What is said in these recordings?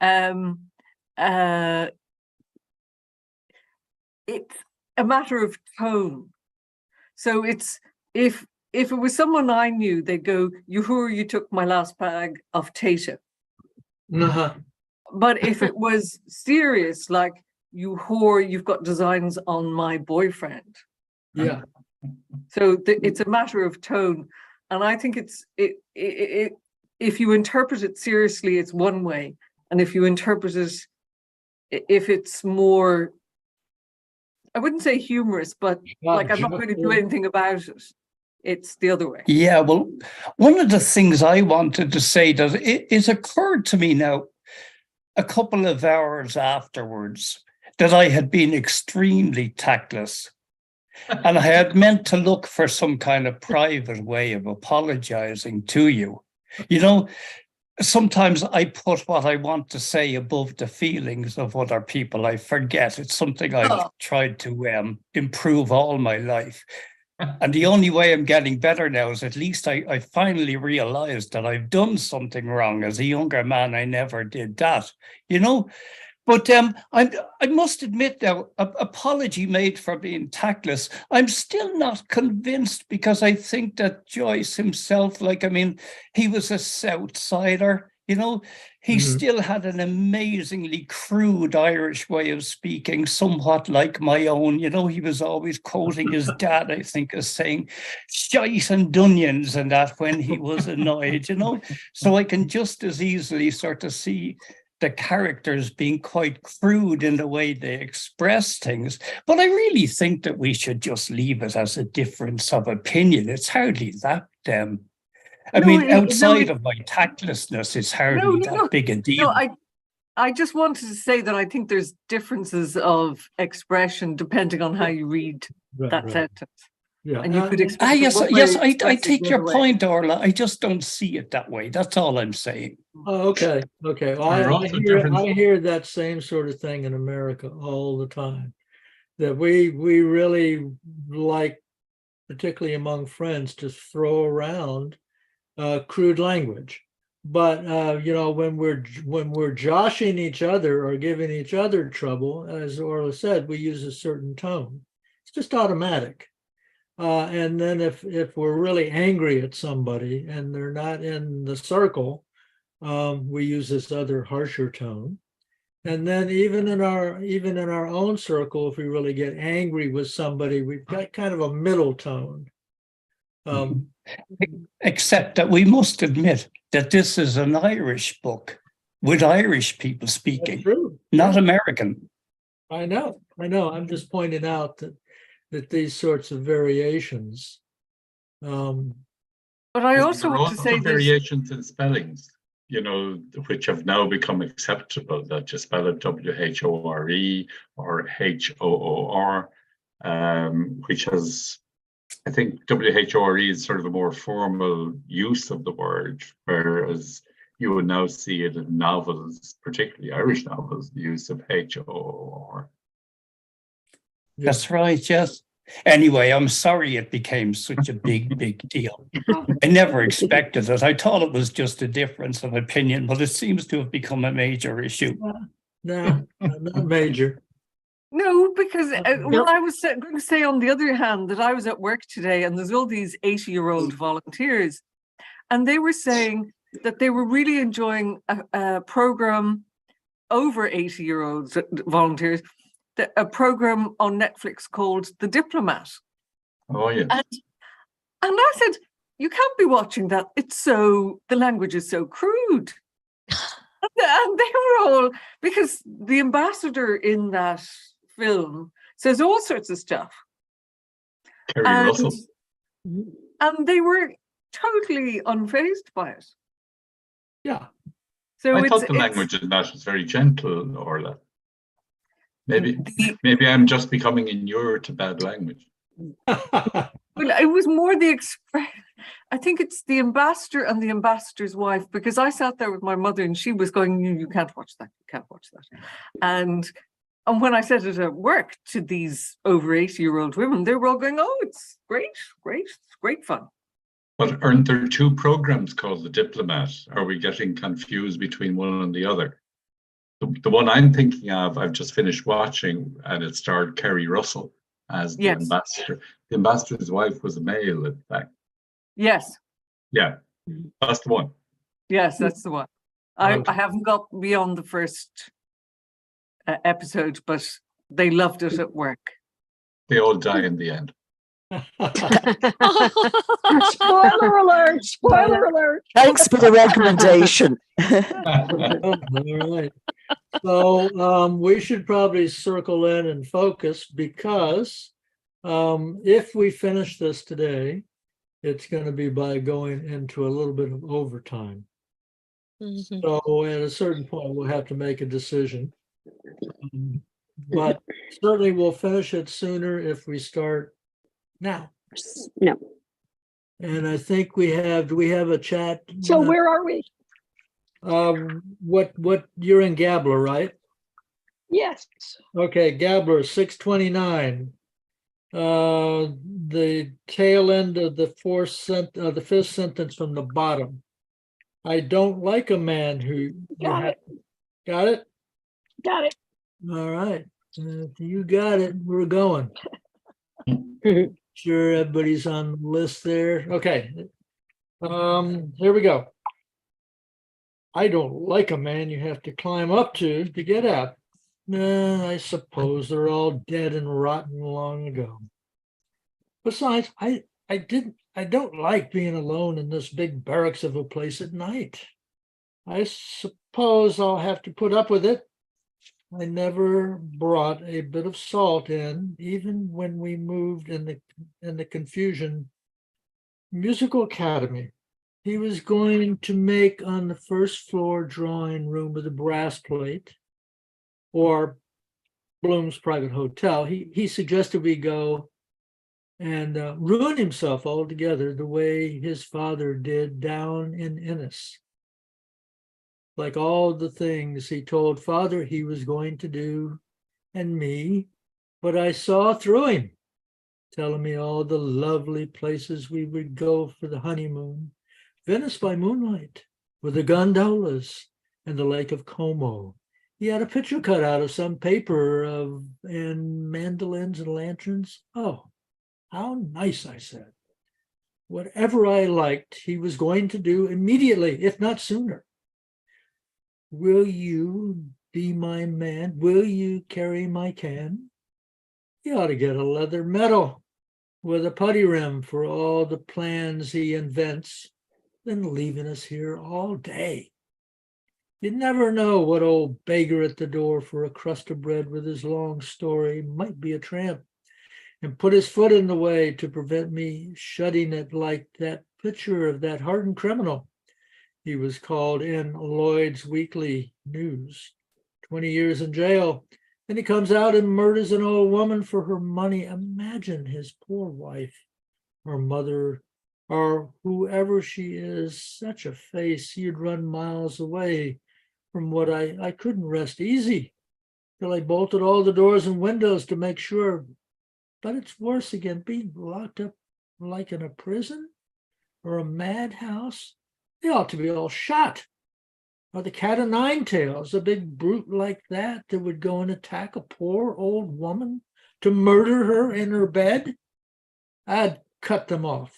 Um, uh, it's a matter of tone. So it's if it was someone I knew, they'd go, "You whore, you took my last bag of Tata." Uh-huh. But if it was serious, like, "You whore, you've got designs on my boyfriend." Yeah. So it's a matter of tone, and I think if you interpret it seriously, it's one way, and if you interpret it, if it's more, I wouldn't say humorous, but like, I'm not going to do anything about it, it's the other way. Yeah, well, one of the things I wanted to say that it occurred to me now, a couple of hours afterwards, that I had been extremely tactless. And I had meant to look for some kind of private way of apologizing to you. You know, sometimes I put what I want to say above the feelings of other people. I forget. It's something I've tried to improve all my life. And the only way I'm getting better now is at least I finally realized that I've done something wrong. As a younger man, I never did that, you know. But I must admit now, apology made for being tactless. I'm still not convinced, because I think that Joyce himself, he was a South Sider, you know, he still had an amazingly crude Irish way of speaking, somewhat like my own. You know, he was always quoting his dad, I think, as saying shite and dunions and that when he was annoyed, you know. So I can just as easily sort of see the characters being quite crude in the way they express things. But I really think that we should just leave it as a difference of opinion. It's hardly that outside of my tactlessness, it's hardly that big a deal. No, I just wanted to say that I think there's differences of expression depending on how you read that sentence. Yeah. And you could express yes, I take your point, Orla. I just don't see it that way. That's all I'm saying. Oh, okay. Well, I hear that same sort of thing in America all the time. That we really like, particularly among friends, to throw around crude language. But when we're joshing each other or giving each other trouble, as Orla said, we use a certain tone. It's just automatic. And then if we're really angry at somebody and they're not in the circle, we use this other harsher tone. And then even in our own circle, if we really get angry with somebody, we've got kind of a middle tone. Except that we must admit that this is an Irish book with Irish people speaking, not American. I know. I'm just pointing out that these sorts of variations. But I also want to say variations in spellings, you know, which have now become acceptable, that you spell it W-H-O-R-E or H-O-O-R, which has, I think W-H-O-R-E is sort of a more formal use of the word, whereas you would now see it in novels, particularly Irish novels, the use of H-O-O-R. That's right, yes. Anyway, I'm sorry it became such a big deal. I never expected it. I thought it was just a difference of opinion, but it seems to have become a major issue. No, not major. No, because I was going to say, on the other hand, that I was at work today and there's all these 80-year-old volunteers, and they were saying that they were really enjoying a program over 80-year-old volunteers, a program on Netflix called The Diplomat. Oh, yes. And I said, you can't be watching that. The language is so crude. And they were all, because the ambassador in that film says all sorts of stuff. Kerry Russell. And they were totally unfazed by it. Yeah. So I thought the language in that was very gentle, Orla. Maybe I'm just becoming inured to bad language. Well, it was more the expression. I think it's the ambassador and the ambassador's wife, because I sat there with my mother and she was going, you can't watch that, you can't watch that. And when I said it at work to these over 80-year-old women, they were all going, oh, it's great, it's great fun. But aren't there two programs called The Diplomat? Are we getting confused between one and the other? The one I'm thinking of, I've just finished watching, and it starred Kerry Russell as the Yes. ambassador. The ambassador's wife was a male, in fact. Yes. Yeah, that's the one. Yes, that's the one. I haven't got beyond the first episode, but they loved it at work. They all die in the end. Spoiler alert! Spoiler alert! Thanks for the recommendation. All right. So we should probably circle in and focus, because if we finish this today, it's going to be by going into a little bit of overtime. So at a certain point, we'll have to make a decision. But certainly we'll finish it sooner if we start now. No. And I think do we have a chat? So where are we? What you're in Gabler, right? Yes. Okay, Gabler 629. The tail end of the fifth sentence from the bottom. I don't like a man who. Got it. Got it? Got it. All right. If you got it, we're going. Sure, everybody's on the list there. Okay. Here we go. I don't like a man you have to climb up to get out. I suppose they're all dead and rotten long ago. Besides, I don't like being alone in this big barracks of a place at night. I suppose I'll have to put up with it. I never brought a bit of salt in, even when we moved in the confusion. Musical Academy. He was going to make on the first floor drawing room with a brass plate, or Bloom's private hotel. He suggested we go and ruin himself altogether the way his father did down in Ennis. Like all the things he told father he was going to do, and me, but I saw through him, telling me all the lovely places we would go for the honeymoon, Venice by moonlight, with the gondolas and the Lake of Como. He had a picture cut out of some paper and mandolins and lanterns. Oh, how nice, I said. Whatever I liked, he was going to do immediately, if not sooner. Will you be my man? Will you carry my can? He ought to get a leather medal with a putty rim for all the plans he invents, than leaving us here all day. You never know what old beggar at the door for a crust of bread with his long story might be a tramp, and put his foot in the way to prevent me shutting it, like that picture of that hardened criminal. He was called in Lloyd's Weekly News. 20 years in jail. And he comes out and murders an old woman for her money. Imagine his poor wife, or mother, or whoever she is, such a face. You'd run miles away from what I couldn't rest easy till I bolted all the doors and windows to make sure. But it's worse again, being locked up like in a prison or a madhouse. They ought to be all shot. Or the cat o' nine tails, a big brute like that would go and attack a poor old woman to murder her in her bed. I'd cut them off.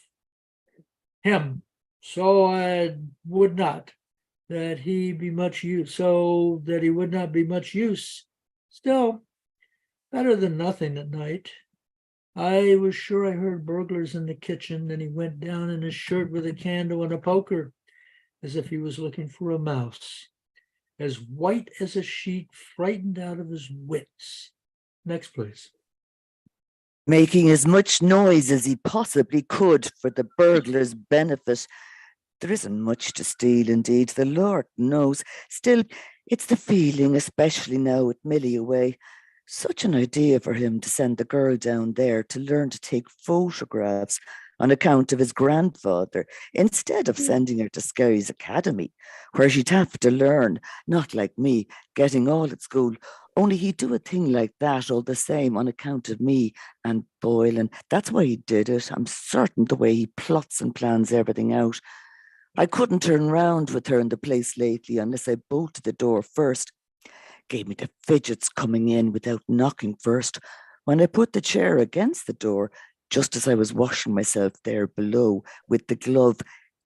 Him, so I would not that he be much use, so that he would not be much use. Still, better than nothing at night. I was sure I heard burglars in the kitchen, and he went down in his shirt with a candle and a poker, as if he was looking for a mouse, as white as a sheet, frightened out of his wits. Next, please. Making as much noise as he possibly could for the burglar's benefit. There isn't much to steal, indeed, the Lord knows. Still, it's the feeling, especially now with Millie away. Such an idea for him to send the girl down there to learn to take photographs on account of his grandfather, instead of sending her to Skerry's Academy, where she'd have to learn, not like me, getting all at school. Only he'd do a thing like that all the same on account of me and Boyle, and that's why he did it. I'm certain, the way he plots and plans everything out. I couldn't turn round with her in the place lately unless I bolted the door first. gave me the fidgets coming in without knocking first. When I put the chair against the door, just as I was washing myself there below with the glove,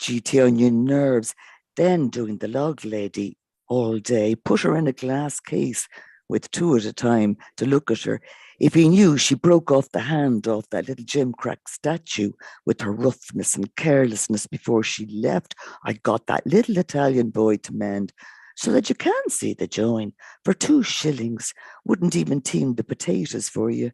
GT on your nerves, then doing the log lady all day, put her in a glass case with two at a time to look at her. If he knew she broke off the hand off that little Jim Crack statue with her roughness and carelessness before she left, I got that little Italian boy to mend so that you can see the join for 2 shillings. Wouldn't even team the potatoes for you.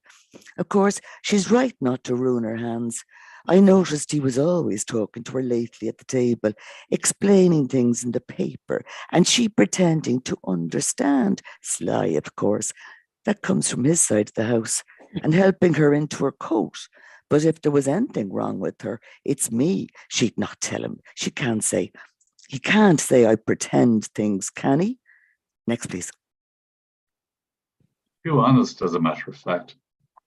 Of course, she's right not to ruin her hands. I noticed he was always talking to her lately at the table, explaining things in the paper, and she pretending to understand. Sly, of course. That comes from his side of the house, and helping her into her coat. But if there was anything wrong with her, it's me. She'd not tell him. He can't say I pretend things, can he? Next, please. Too honest, as a matter of fact.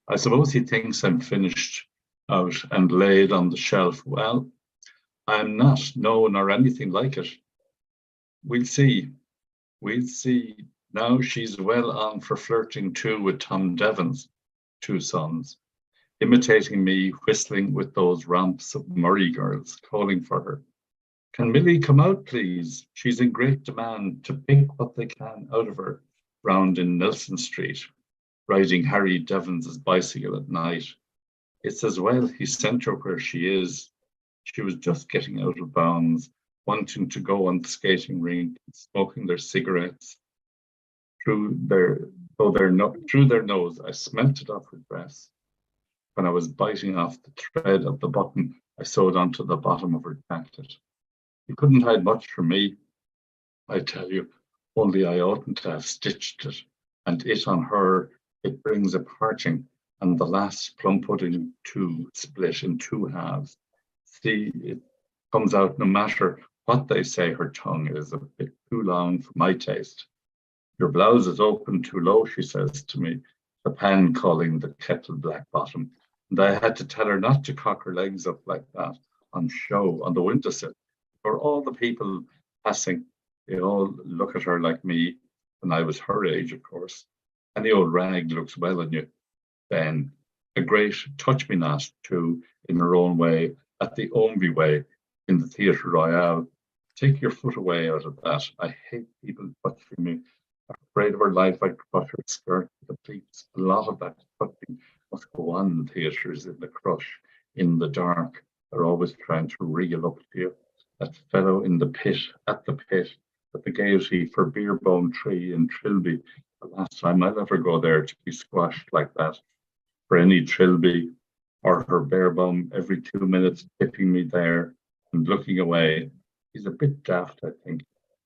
I suppose he thinks I'm finished out and laid on the shelf. Well, I'm not, no, nor anything like it. We'll see. We'll see. Now she's well on for flirting too with Tom Devon's 2 sons, imitating me, whistling with those romps of Murray girls, calling for her. Can Millie come out, please? She's in great demand to pick what they can out of her round in Nelson Street, riding Harry Devon's bicycle at night. It's as well he sent her where she is. She was just getting out of bounds, wanting to go on the skating rink, smoking their cigarettes. Through their nose, I smelt it off her dress. When I was biting off the thread of the button I sewed onto the bottom of her jacket. You couldn't hide much from me, I tell you, only I oughtn't to have stitched it, and it on her, it brings a parting, and the last plum pudding too split in 2 halves. See, it comes out no matter what they say, her tongue is a bit too long for my taste. Your blouse is open too low, she says to me, the pan calling the kettle black bottom. And I had to tell her not to cock her legs up like that on show on the windowsill. For all the people passing, they all look at her like me, and I was her age, of course. And the old rag looks well on you. Then a great touch-me-not, too, in her own way, at the Omby way, in the Theatre Royale. Take your foot away out of that. I hate people touching me. I'm afraid of her life, I'd crush her skirt with the pleats. A lot of that touching must go on in theatres, in the crush, in the dark. They're always trying to wriggle up to you. That fellow in the pit, at the Gaiety for Beerbone Tree in Trilby. The last time I'll ever go there to be squashed like that. For any Trilby or her Beerbone every 2 minutes tipping me there and looking away. He's a bit daft, I think.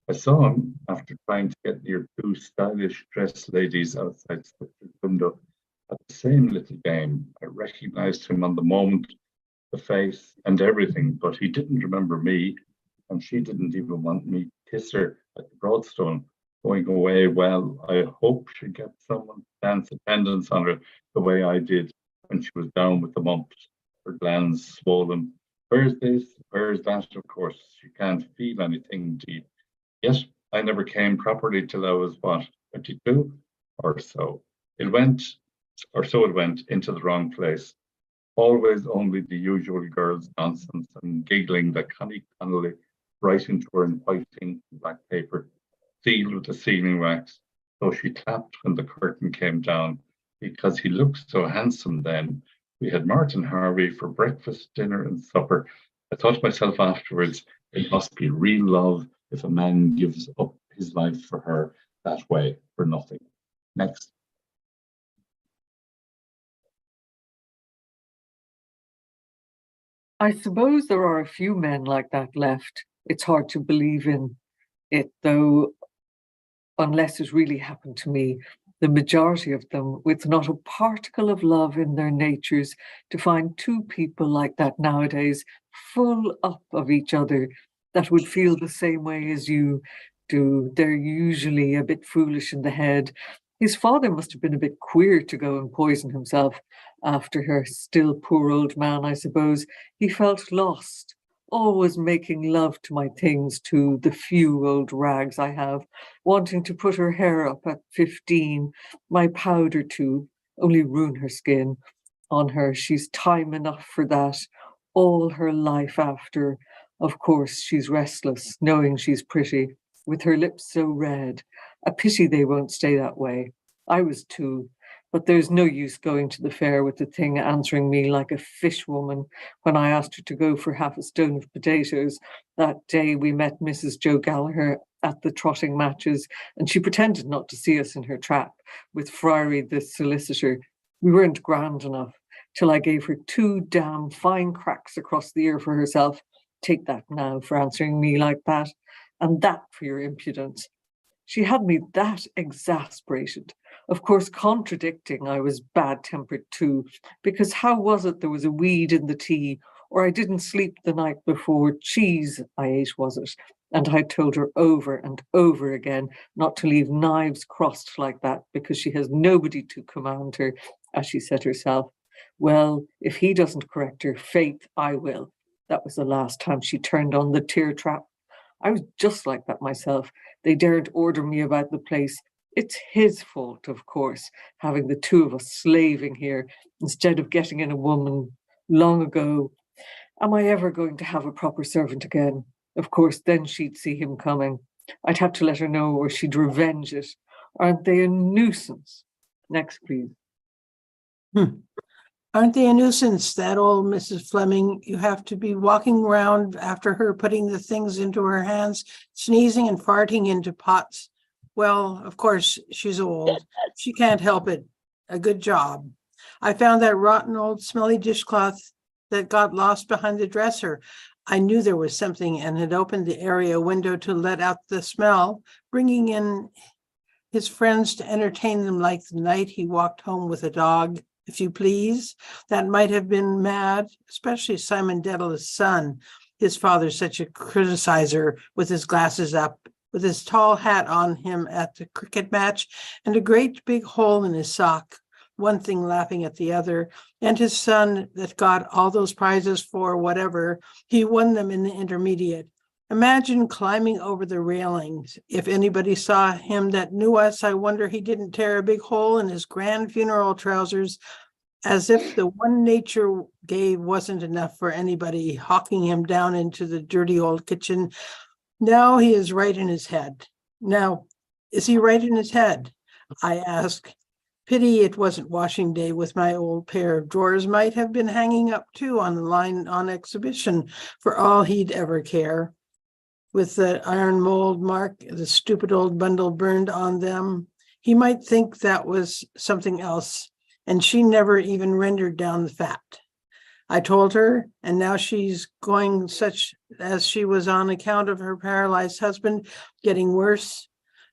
I saw him after trying to get near 2 stylish dressed ladies outside the window at the same little game. I recognized him on the moment, the face and everything, but he didn't remember me, and she didn't even want me to kiss her at the Broadstone. Going away, well, I hope she gets someone to dance attendance on her the way I did when she was down with the mumps, her glands swollen. Where's this? Where's that? Of course, she can't feel anything deep. Yet I never came properly till I was, 22 or so. It went into the wrong place. Always only the usual girls' nonsense and giggling that Connie Connolly writing to her in white ink and black paper, sealed with the sealing wax, though she clapped when the curtain came down, because he looked so handsome then. We had Martin Harvey for breakfast, dinner, and supper. I thought to myself afterwards, it must be real love if a man gives up his life for her that way, for nothing. Next. I suppose there are a few men like that left. It's hard to believe in it, though, unless it really happened to me. The majority of them, with not a particle of love in their natures, to find 2 people like that nowadays, full up of each other, that would feel the same way as you do. They're usually a bit foolish in the head. His father must have been a bit queer to go and poison himself after her. Still, poor old man, I suppose. He felt lost. always making love to my things, to the few old rags I have, wanting to put her hair up at 15, my powder to only ruin her skin. On her, she's time enough for that, all her life after. Of course, she's restless, knowing she's pretty, with her lips so red. A pity they won't stay that way. I was too, but there's no use going to the fair with the thing answering me like a fishwoman when I asked her to go for half a stone of potatoes. That day we met Mrs. Joe Gallagher at the trotting matches, and she pretended not to see us in her trap with Friary the solicitor. We weren't grand enough till I gave her 2 damn fine cracks across the ear for herself. Take that now for answering me like that, and that for your impudence. She had me that exasperated. Of course, contradicting, I was bad-tempered too, because how was it there was a weed in the tea, or I didn't sleep the night before? Cheese I ate, was it? And I told her over and over again not to leave knives crossed like that, because she has nobody to command her, as she said herself. Well, if he doesn't correct her, faith, I will. That was the last time she turned on the tear trap. I was just like that myself. They daren't order me about the place. It's his fault, of course, having the 2 of us slaving here instead of getting in a woman long ago. Am I ever going to have a proper servant again? Of course, then she'd see him coming. I'd have to let her know, or she'd revenge it. Aren't they a nuisance? Next, please. Aren't they a nuisance, that old Mrs. Fleming? You have to be walking around after her, putting the things into her hands, sneezing and farting into pots. Well, of course, she's old. She can't help it. A good job. I found that rotten old smelly dishcloth that got lost behind the dresser. I knew there was something and had opened the area window to let out the smell, bringing in his friends to entertain them like the night he walked home with a dog. If you please, that might have been mad, especially Simon Dedalus' son. His father's such a criticizer, with his glasses up, with his tall hat on him at the cricket match, and a great big hole in his sock, one thing laughing at the other, and his son that got all those prizes for whatever, he won them in the intermediate. Imagine climbing over the railings. If anybody saw him that knew us, I wonder he didn't tear a big hole in his grand funeral trousers, as if the one nature gave wasn't enough for anybody, hawking him down into the dirty old kitchen. Now he is right in his head. Now, is he right in his head? I ask. Pity it wasn't washing day, with my old pair of drawers might have been hanging up too on the line on exhibition, for all he'd ever care. With the iron mold mark, the stupid old bundle burned on them. He might think that was something else, and she never even rendered down the fat. I told her, and now she's going such as she was on account of her paralyzed husband, getting worse.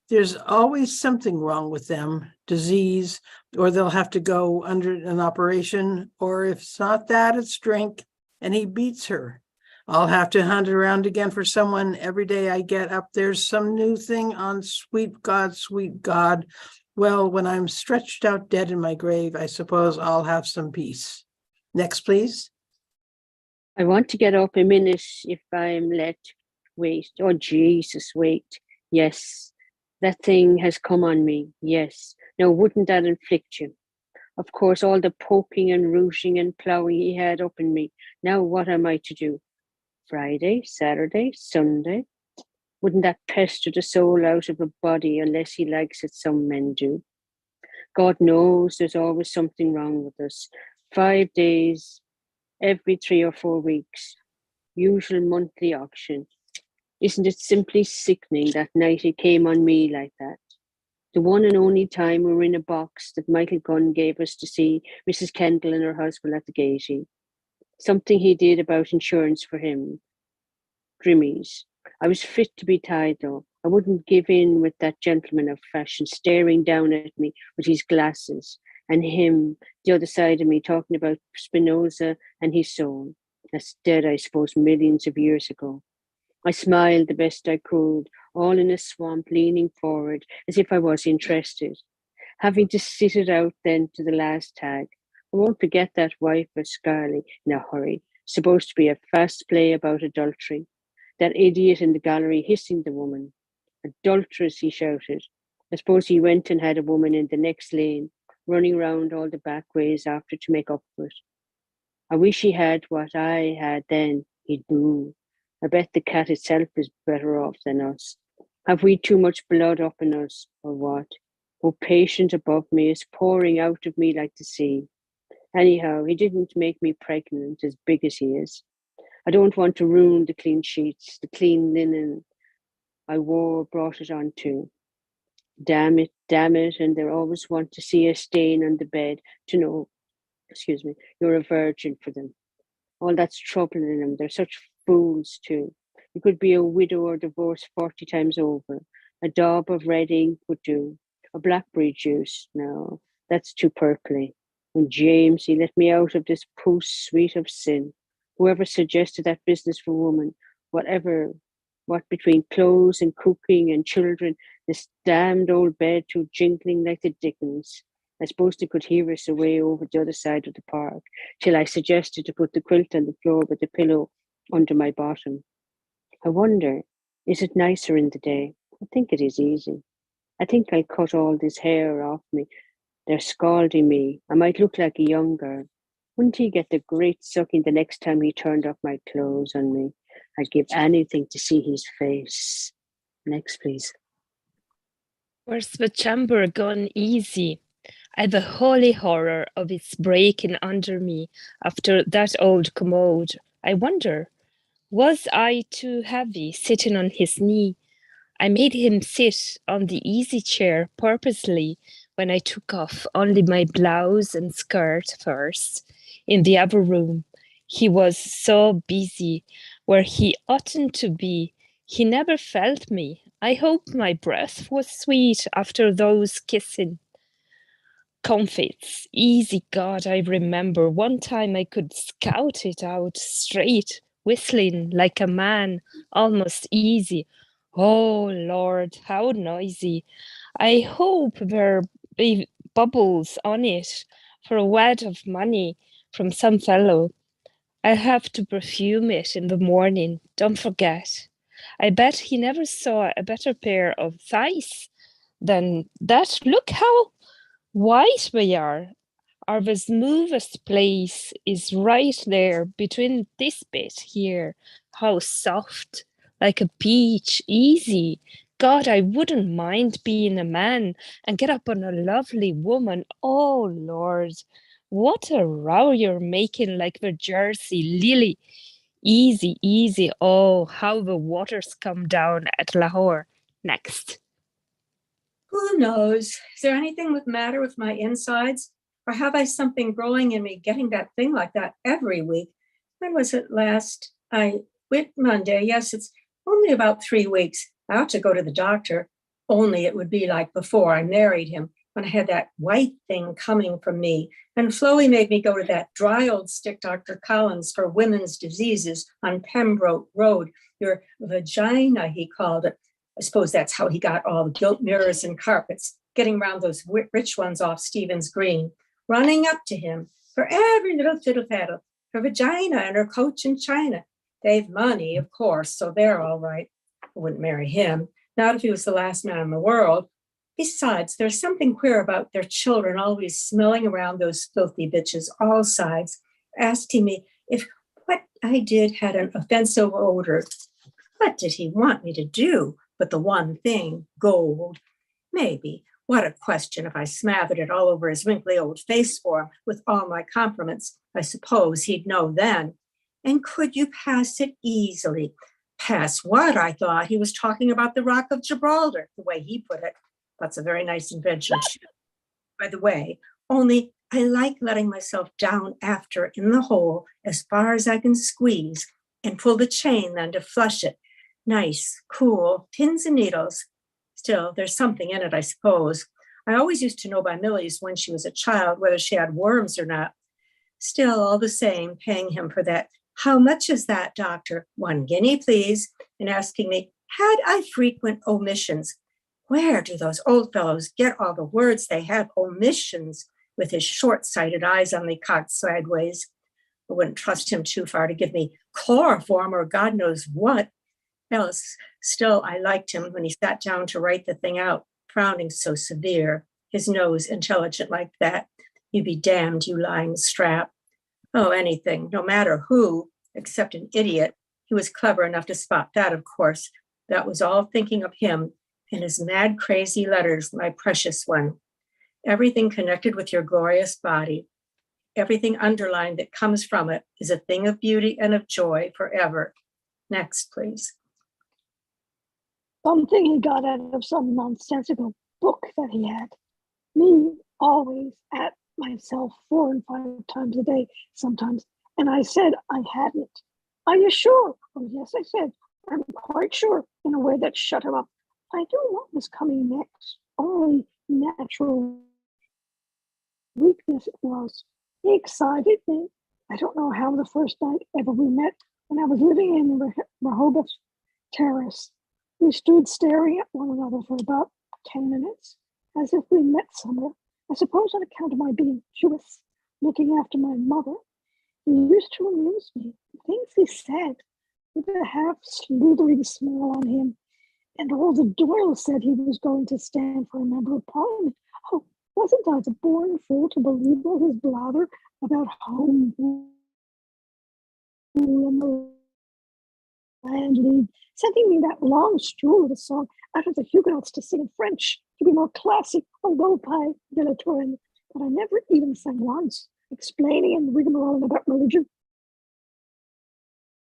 There's always something wrong with them, disease, or they'll have to go under an operation, or if it's not that, it's drink, and he beats her. I'll have to hunt around again for someone. Every day I get up, there's some new thing on sweet God, sweet God. Well, when I'm stretched out dead in my grave, I suppose I'll have some peace. Next, please. I want to get up a minute if I'm let. Wait. Oh, Jesus, wait. Yes, that thing has come on me. Yes. Now, wouldn't that inflict you? Of course, all the poking and rooting and ploughing he had up in me. Now, what am I to do? Friday, Saturday, Sunday. Wouldn't that pester the soul out of a body unless he likes it? Some men do. God knows there's always something wrong with us. 5 days, every 3 or 4 weeks. Usual monthly auction. Isn't it simply sickening that night it came on me like that? The one and only time we were in a box that Michael Gunn gave us to see Mrs. Kendall and her husband at the Gaiety. Something he did about insurance for him. Grimmies. I was fit to be tied though. I wouldn't give in with that gentleman of fashion staring down at me with his glasses, and him, the other side of me, talking about Spinoza and his soul. That's dead, I suppose, millions of years ago. I smiled the best I could, all in a swamp, leaning forward as if I was interested. Having to sit it out then to the last tag. I won't forget that wife of Scarlett in a hurry. Supposed to be a fast play about adultery. That idiot in the gallery hissing the woman. Adulteress, he shouted. I suppose he went and had a woman in the next lane, running round all the back ways after to make up for it. I wish he had what I had then, he'd boo. I bet the cat itself is better off than us. Have we too much blood up in us, or what? Oh, patient above me is pouring out of me like the sea. Anyhow, he didn't make me pregnant, as big as he is. I don't want to ruin the clean sheets, the clean linen I wore, brought it on too. Damn it, and they always want to see a stain on the bed to know, you're a virgin for them. All that's trouble in them. They're such fools too. You could be a widow or divorced 40 times over. A daub of red ink would do. A blackberry juice, no, that's too purply. And James, he let me out of this post suite of sin. Whoever suggested that business for woman, what between clothes and cooking and children, this damned old bed too jingling like the dickens. I suppose they could hear us away over the other side of the park, till I suggested to put the quilt on the floor with the pillow under my bottom. I wonder, is it nicer in the day? I think it is easy. I think I'll cut all this hair off me. They're scalding me. I might look like a young girl. Wouldn't he get the great sucking the next time he turned off my clothes on me? I'd give anything to see his face. Next, please. Where's the chamber gone easy? I've a holy horror of its breaking under me after that old commode. I wonder, was I too heavy sitting on his knee? I made him sit on the easy chair purposely when I took off only my blouse and skirt first. In the other room, he was so busy where he oughtn't to be. He never felt me. I hope my breath was sweet after those kissing. Comfits, easy God, I remember one time I could scout it out straight, whistling like a man, almost easy. Oh Lord, how noisy. I hope there be bubbles on it for a wad of money from some fellow. I'll have to perfume it in the morning, don't forget. I bet he never saw a better pair of thighs than that. Look how white they are. The smoothest place is right there between this bit here. How soft, like a peach, easy. God, I wouldn't mind being a man and get up on a lovely woman. Oh, Lord, what a row you're making like the Jersey lily. Easy, easy. Oh, how the waters come down at Lahore. Next. Who knows? Is there anything the matter with my insides? Or have I something growing in me getting that thing like that every week? When was it last? I went Monday. Yes, it's only about 3 weeks. I ought to go to the doctor. Only it would be like before I married him, when I had that white thing coming from me. And Chloe made me go to that dry old stick Dr. Collins for women's diseases on Pembroke Road. Your vagina, he called it. I suppose that's how he got all the gilt mirrors and carpets, getting round those rich ones off Stephen's Green, running up to him for every little fiddle-faddle, her vagina and her coach in China. They've money, of course, so they're all right. I wouldn't marry him, not if he was the last man in the world. Besides, there's something queer about their children always smelling around those filthy bitches, all sides, asking me if what I did had an offensive odor. What did he want me to do? But the one thing, gold. Maybe. What a question if I smothered it all over his wrinkly old face for him with all my compliments. I suppose he'd know then. And could you pass it easily? Pass what? I thought he was talking about the Rock of Gibraltar, the way he put it. That's a very nice invention. By the way, only I like letting myself down after in the hole as far as I can squeeze and pull the chain then to flush it. Nice, cool, pins and needles. Still, there's something in it, I suppose. I always used to know by Millie's when she was a child whether she had worms or not. Still, all the same, paying him for that. How much is that, doctor? 1 guinea, please. And asking me, had I frequent omissions? Where do those old fellows get all the words they have? Omissions, with his short-sighted eyes only cocked sideways. I wouldn't trust him too far to give me chloroform or God knows what else. Still, I liked him when he sat down to write the thing out, frowning so severe, his nose intelligent like that. You be damned, you lying strap. Oh, anything, no matter who, except an idiot. He was clever enough to spot that, of course. That was all thinking of him and his mad, crazy letters, my precious one. Everything connected with your glorious body, everything underlined that comes from it is a thing of beauty and of joy forever. Next, please. Something he got out of some nonsensical book that he had. Me always at myself 4 and 5 times a day sometimes. And I said I hadn't. Are you sure? Oh, yes, I said. I'm quite sure, in a way that shut him up. I knew what was coming next. Only natural weakness it was. He excited me. I don't know how the first night ever we met, when I was living in Rehoboth Terrace. We stood staring at one another for about 10 minutes, as if we met somewhere. I suppose on account of my being Jewish, looking after my mother. He used to amuse me. The things he said, with a half-slithering smile on him. And all the Doyle said he was going to stand for a member of Parliament. Oh, wasn't I the born fool to believe all his blather about home rule and the land league, sending me that long stroll of a song out of the Huguenots to sing in French, to be more classic, although by de la Touraine, but I never even sang once, explaining in rigmarole about religion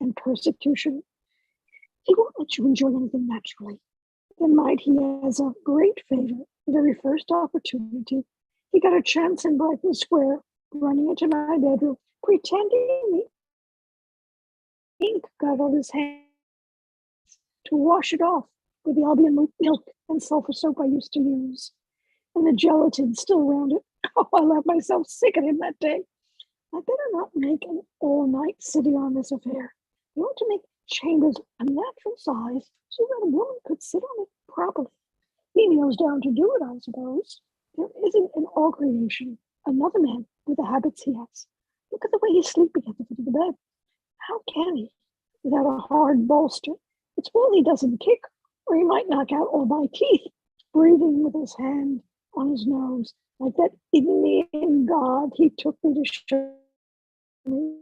and persecution. He won't let you enjoy anything naturally. Then might he has a great favor, the very first opportunity. He got a chance in Brighton Square, running into my bedroom, pretending the ink got on his hands to wash it off with the Albion milk and sulfur soap I used to use. And the gelatin still around it. Oh, I laughed myself sick at him that day. I better not make an all-night city on this affair. You want to make chambers a natural size so that a woman could sit on it properly. He kneels down to do it, I suppose. There isn't in all creation another man with the habits he has. Look at the way he's sleeping at the foot of the bed. How can he, without a hard bolster? It's well he doesn't kick, or he might knock out all my teeth, breathing with his hand on his nose, like that Indian god he took me to show me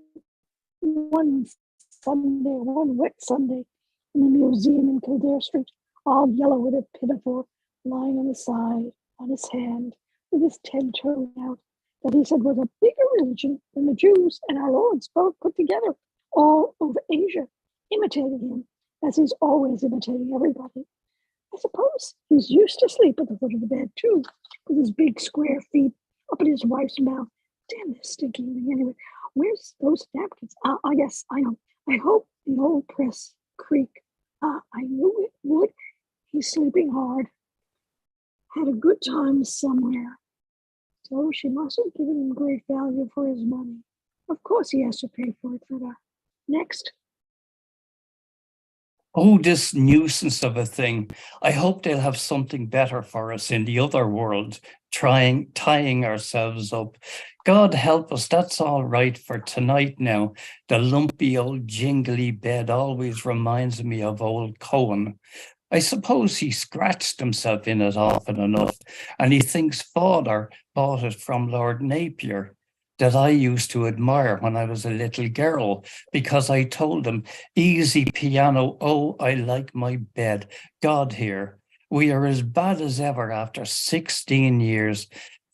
one wet Sunday, in the museum in Kildare Street, all yellow with a pinafore lying on his side, on his hand, with his 10 toes out, that he said was a bigger religion than the Jews and our Lords both put together, all over Asia, imitating him, as he's always imitating everybody. I suppose he's used to sleep at the foot of the bed, too, with his big square feet up in his wife's mouth. Damn this stinking thing anyway. Where's those napkins? Yes, I know. I hope the old press creak. I knew it would. He's sleeping hard. Had a good time somewhere. So she must have given him great value for his money. Of course he has to pay for it for that. Next. Oh, this nuisance of a thing. I hope they'll have something better for us in the other world, tying ourselves up. God help us, that's all right for tonight now. The lumpy old jingly bed always reminds me of old Cohen. I suppose he scratched himself in it often enough, and he thinks father bought it from Lord Napier, that I used to admire when I was a little girl, because I told him, easy piano, oh, I like my bed. God here, we are as bad as ever after 16 years.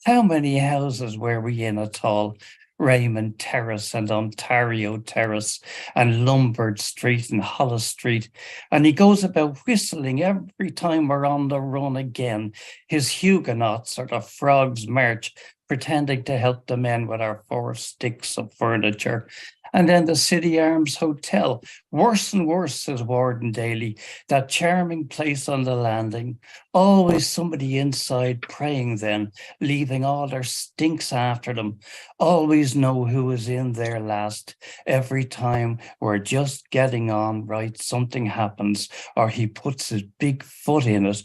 How many houses were we in at all? Raymond Terrace and Ontario Terrace and Lombard Street and Hollis Street. And he goes about whistling every time we're on the run again. His Huguenots or the Frogs March, pretending to help the men with our 4 sticks of furniture. And then the City Arms Hotel, worse and worse, says Warden Daly, that charming place on the landing. Always somebody inside praying then, leaving all their stinks after them. Always know who is in there last. Every time we're just getting on right, something happens, or he puts his big foot in it.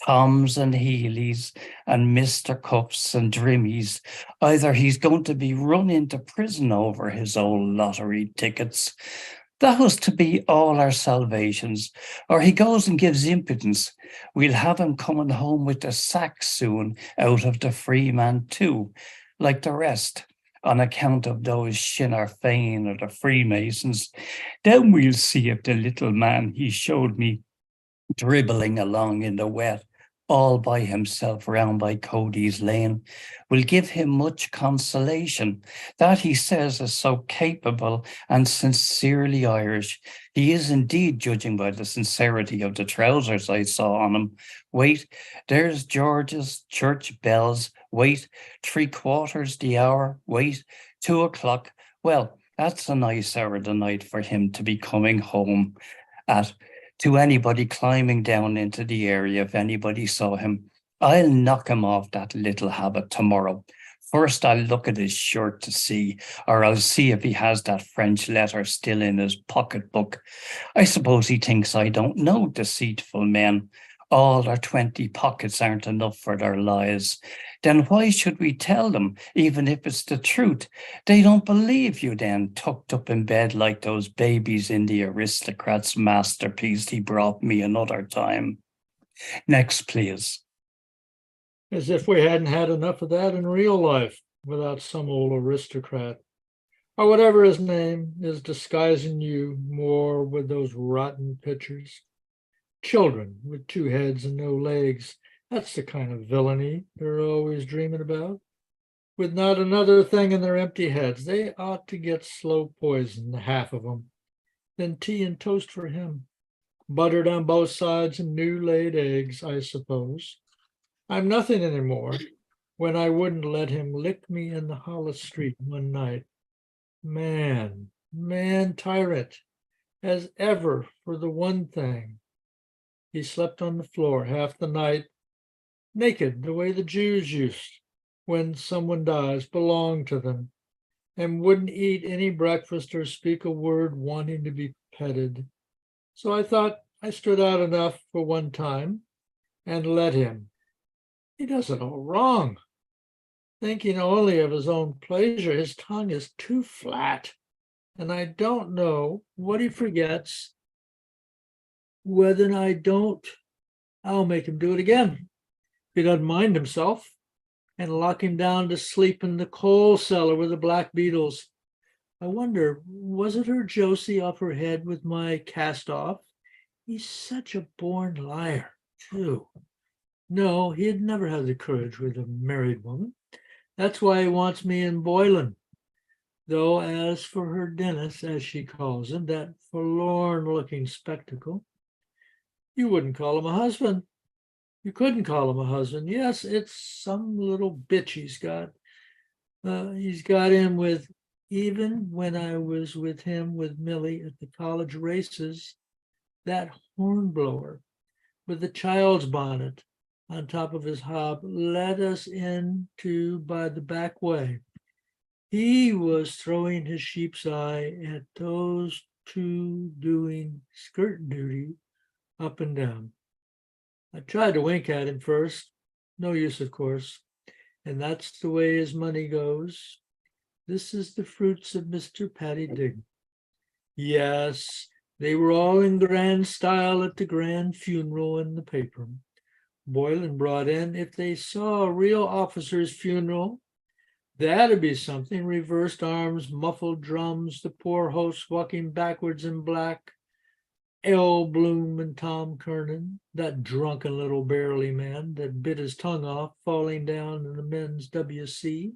Toms and Heelys and Mr. Cups and Drimmies. Either he's going to be run into prison over his old lottery tickets. That was to be all our salvations. Or he goes and gives impudence. We'll have him coming home with the sack soon out of the Freeman too, like the rest, on account of those Sinn Fein or the Freemasons. Then we'll see if the little man he showed me dribbling along in the wet, all by himself round by Cody's Lane, will give him much consolation. That he says is so capable and sincerely Irish. He is indeed, judging by the sincerity of the trousers I saw on him. Wait, there's George's church bells. Wait, 3/4 the hour. Wait, 2 o'clock. Well, that's a nice hour of the night for him to be coming home at. To anybody climbing down into the area, if anybody saw him, I'll knock him off that little habit tomorrow. First, I'll look at his shirt to see, or I'll see if he has that French letter still in his pocketbook. I suppose he thinks I don't know deceitful men. All their 20 pockets aren't enough for their lies. Then why should we tell them, even if it's the truth? They don't believe you then, tucked up in bed like those babies in the aristocrat's masterpiece he brought me another time. Next, please. As if we hadn't had enough of that in real life without some old aristocrat, or whatever his name is, disguising you more with those rotten pictures. Children with 2 heads and no legs. That's the kind of villainy they're always dreaming about. With not another thing in their empty heads, they ought to get slow poison, the half of them. Then tea and toast for him. Buttered on both sides and new laid eggs, I suppose. I'm nothing anymore when I wouldn't let him lick me in the Hollis Street one night. Man tyrant, as ever for the one thing. He slept on the floor half the night, naked the way the Jews used when someone dies, belonged to them, and wouldn't eat any breakfast or speak a word wanting to be petted. So I thought I stood out enough for one time and let him. He does it all wrong. Thinking only of his own pleasure, his tongue is too flat, and I don't know what he forgets. Whether I don't, I'll make him do it again. If he doesn't mind himself, and lock him down to sleep in the coal cellar with the black beetles. I wonder, was it her Josie off her head with my cast off? He's such a born liar, too. No, he'd never have the courage with a married woman. That's why he wants me in Boylan. Though as for her Dennis, as she calls him, that forlorn-looking spectacle, you wouldn't call him a husband. You couldn't call him a husband. Yes, it's some little bitch he's got. He's got in with, even when I was with him with Millie at the college races, that hornblower with the child's bonnet on top of his hob let us into by the back way. He was throwing his sheep's eye at those 2 doing skirt duty up and down. I tried to wink at him first. No use, of course. And that's the way his money goes. This is the fruits of Mr. Paddy Digg. Yes, they were all in grand style at the grand funeral in the paper. Boylan brought in, if they saw a real officer's funeral, that'd be something. Reversed arms, muffled drums, the poor host walking backwards in black. L. Bloom and Tom Kernan, that drunken little burly man that bit his tongue off falling down in the men's WC,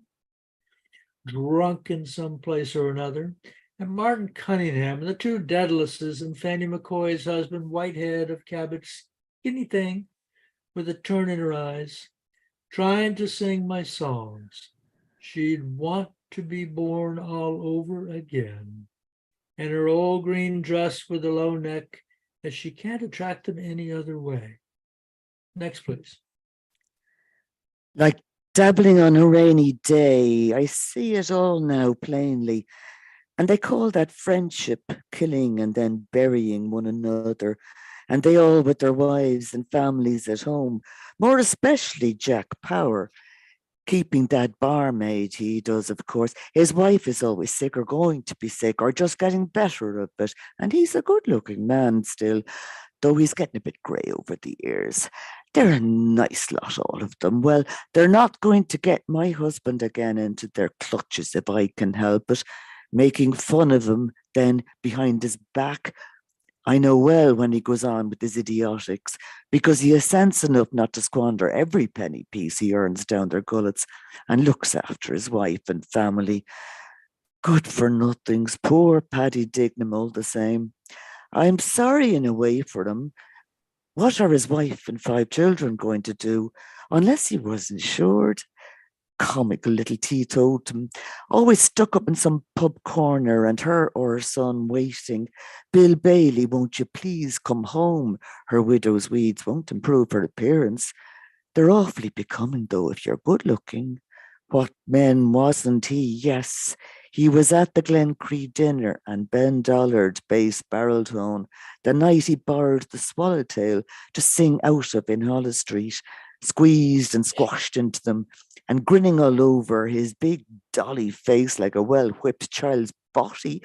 drunk in some place or another, and Martin Cunningham, and the 2 Dedalluses, and Fanny McCoy's husband, Whitehead of Cabot's, skinny thing, with a turn in her eyes, trying to sing my songs. She'd want to be born all over again. And her old green dress with a low neck, as she can't attract them any other way. Next, please. Like dabbling on a rainy day, I see it all now plainly. And they call that friendship, killing and then burying one another. And they all with their wives and families at home, more especially Jack Power, keeping that barmaid he does, of course. His wife is always sick or going to be sick or just getting better of it. And he's a good looking man still, though he's getting a bit grey over the ears. They're a nice lot, all of them. Well, they're not going to get my husband again into their clutches if I can help it, making fun of him then behind his back. I know well when he goes on with his idiotics, because he has sense enough not to squander every penny piece he earns down their gullets and looks after his wife and family. Good for nothings, poor Paddy Dignam all the same. I'm sorry in a way for him. What are his wife and 5 children going to do unless he was insured? Comical little teetotum, always stuck up in some pub corner and her or her son waiting. Bill Bailey, won't you please come home? Her widow's weeds won't improve her appearance. They're awfully becoming though if you're good looking. What man wasn't he? Yes, he was at the Glencree dinner and Ben Dollard bass barrel tone the night he borrowed the Swallowtail to sing out of in Holles Street, squeezed and squashed into them and grinning all over, his big dolly face like a well-whipped child's body.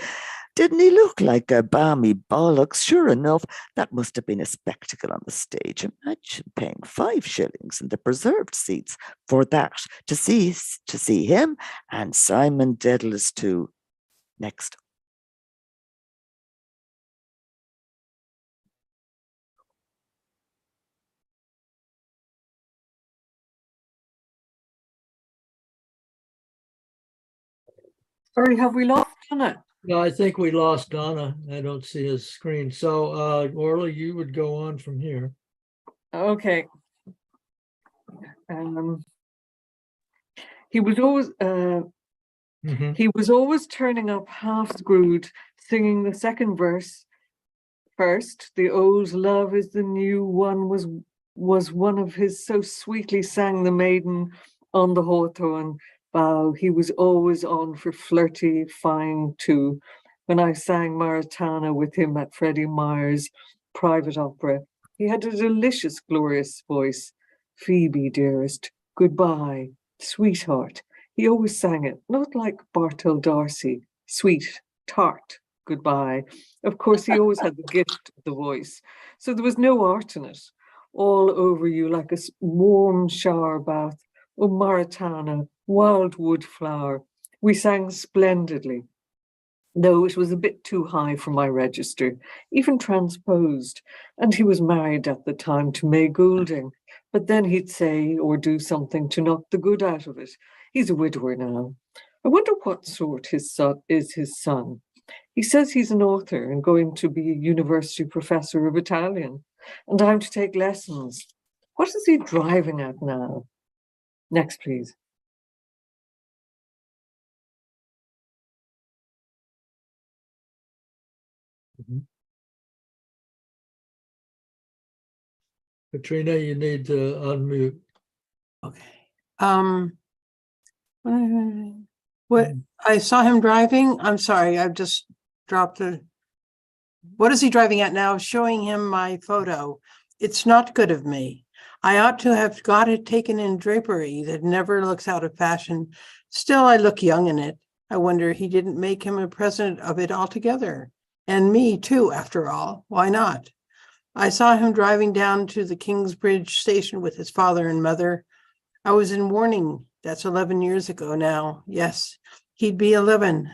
Didn't he look like a balmy bollocks? Sure enough, that must have been a spectacle on the stage. Imagine paying 5 shillings in the preserved seats for that, to see him and Simon Dedalus too. Next. Sorry, have we lost Donna? No, I think we lost Donna. I don't see his screen. So, Orla, you would go on from here. Okay. He was always he was always turning up half screwed, singing the second verse first. The old love is the new one was one of his, so sweetly sang the maiden on the hawthorn bough. He was always on for flirty fine too. When I sang Maritana with him at Freddie Meyer's private opera, he had a delicious, glorious voice. Phoebe, dearest, goodbye, sweetheart. He always sang it, not like Bartol Darcy, sweet, tart, goodbye. Of course, he always had the gift of the voice, so there was no art in it. All over you like a warm shower bath. Oh, Maritana, wildwood flower. We sang splendidly, though it was a bit too high for my register, even transposed. And he was married at the time to May Goulding, but then he'd say or do something to knock the good out of it. He's a widower now. I wonder what sort his son. He says he's an author and going to be a university professor of Italian, and I'm to take lessons. What is he driving at now? Next, please. Katrina, you need to unmute. Okay. What I saw him driving. I'm sorry, I've just dropped it. What is he driving at now? Showing him my photo. It's not good of me. I ought to have got it taken in drapery that never looks out of fashion. Still, I look young in it. I wonder he didn't make him a present of it altogether. And me too, after all. Why not? I saw him driving down to the Kingsbridge station with his father and mother. I was in mourning. That's 11 years ago now. Yes, he'd be 11.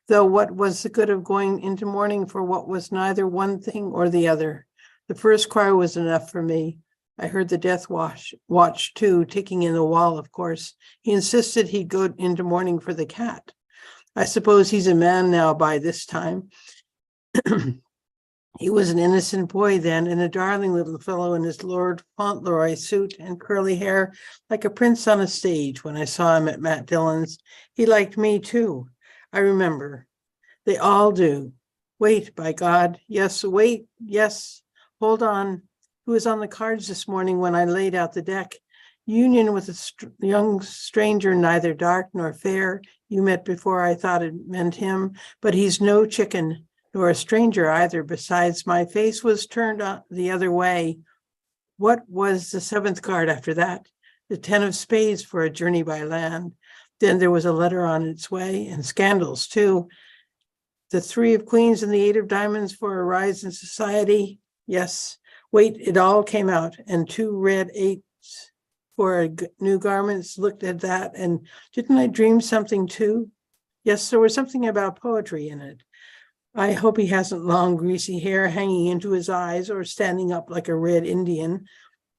Though what was the good of going into mourning for what was neither one thing or the other? The first cry was enough for me. I heard the death watch too, ticking in the wall, of course. He insisted he'd go into mourning for the cat. I suppose he's a man now by this time. He was an innocent boy then, and a darling little fellow in his Lord Fauntleroy suit and curly hair, like a prince on a stage. When I saw him at Matt Dillon's, he liked me too. I remember. They all do. Wait, by God. Yes, wait. Yes. Hold on. who was on the cards this morning when I laid out the deck. Union with a young stranger, neither dark nor fair. You met before I thought it meant him, but he's no chicken, nor a stranger either. Besides, my face was turned the other way. What was the seventh card after that? The 10 of spades for a journey by land. Then there was a letter on its way, and scandals too. The 3 of queens and the 8 of diamonds for a rise in society. Yes, wait, it all came out. And 2 red 8s for new garments. Looked at that, and didn't I dream something too? Yes, there was something about poetry in it. I hope he hasn't long greasy hair hanging into his eyes or standing up like a red Indian.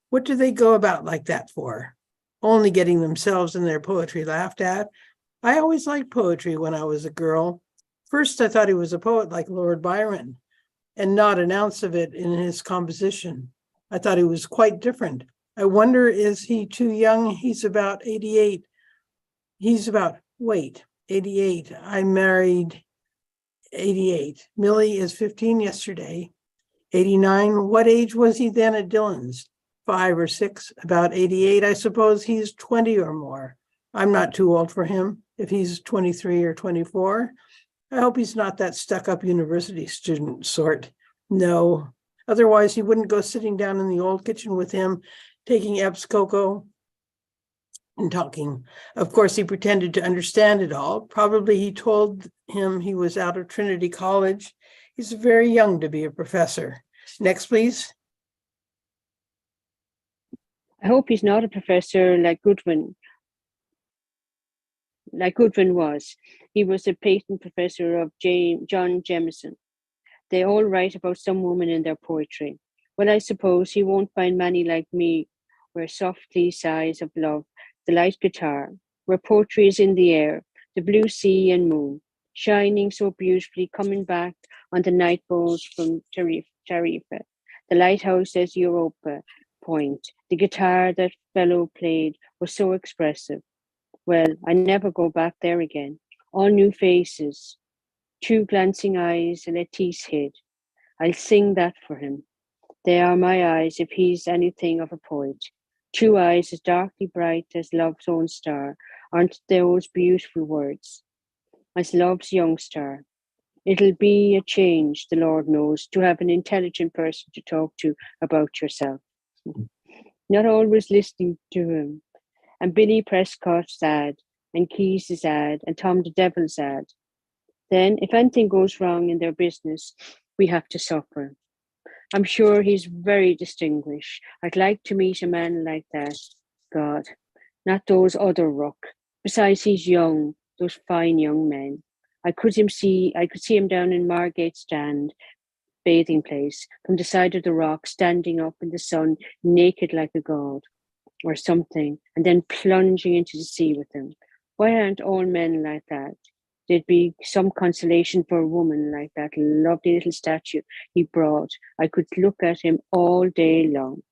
What do they go about like that for? Only getting themselves and their poetry laughed at. I always liked poetry when I was a girl. First, I thought he was a poet like Lord Byron, and not an ounce of it in his composition. I thought he was quite different. I wonder, is he too young? He's about 88. Wait, 88. I married 88. Millie is 15 yesterday. 89. What age was he then at Dillon's? 5 or 6. About 88. I suppose he's 20 or more. I'm not too old for him if he's 23 or 24. I hope he's not that stuck-up university student sort. No. Otherwise, he wouldn't go sitting down in the old kitchen with him, taking Epps cocoa and talking. Of course, he pretended to understand it all. Probably he told him he was out of Trinity College. He's very young to be a professor. Next, please. I hope he's not a professor like Goodwin was. He was a patent professor of John Jameson. They all write about some woman in their poetry. Well, I suppose he won't find many like me, where softly sighs of love, the light guitar, where poetry is in the air, the blue sea and moon, shining so beautifully, coming back on the night boats from Tarifa, the lighthouse as Europa Point. The guitar that fellow played was so expressive. Well, I never go back there again. All new faces, 2 glancing eyes, and Lettice hid. I'll sing that for him. They are my eyes, if he's anything of a poet. 2 eyes as darkly bright as love's own star. Aren't those beautiful words? As love's young star. It'll be a change, the Lord knows, to have an intelligent person to talk to about yourself. Not always listening to him. And Billy Prescott's ad, and Keyes' ad, and Tom the Devil's ad. Then, if anything goes wrong in their business, we have to suffer. I'm sure he's very distinguished. I'd like to meet a man like that. God, not those other ruck. Besides, he's young, those fine young men. I could see him down in Margate Stand, bathing place, from the side of the rock, standing up in the sun, naked like a god, or something, and then plunging into the sea with him. Why aren't all men like that? There'd be some consolation for a woman like that lovely little statue he brought. I could look at him all day long.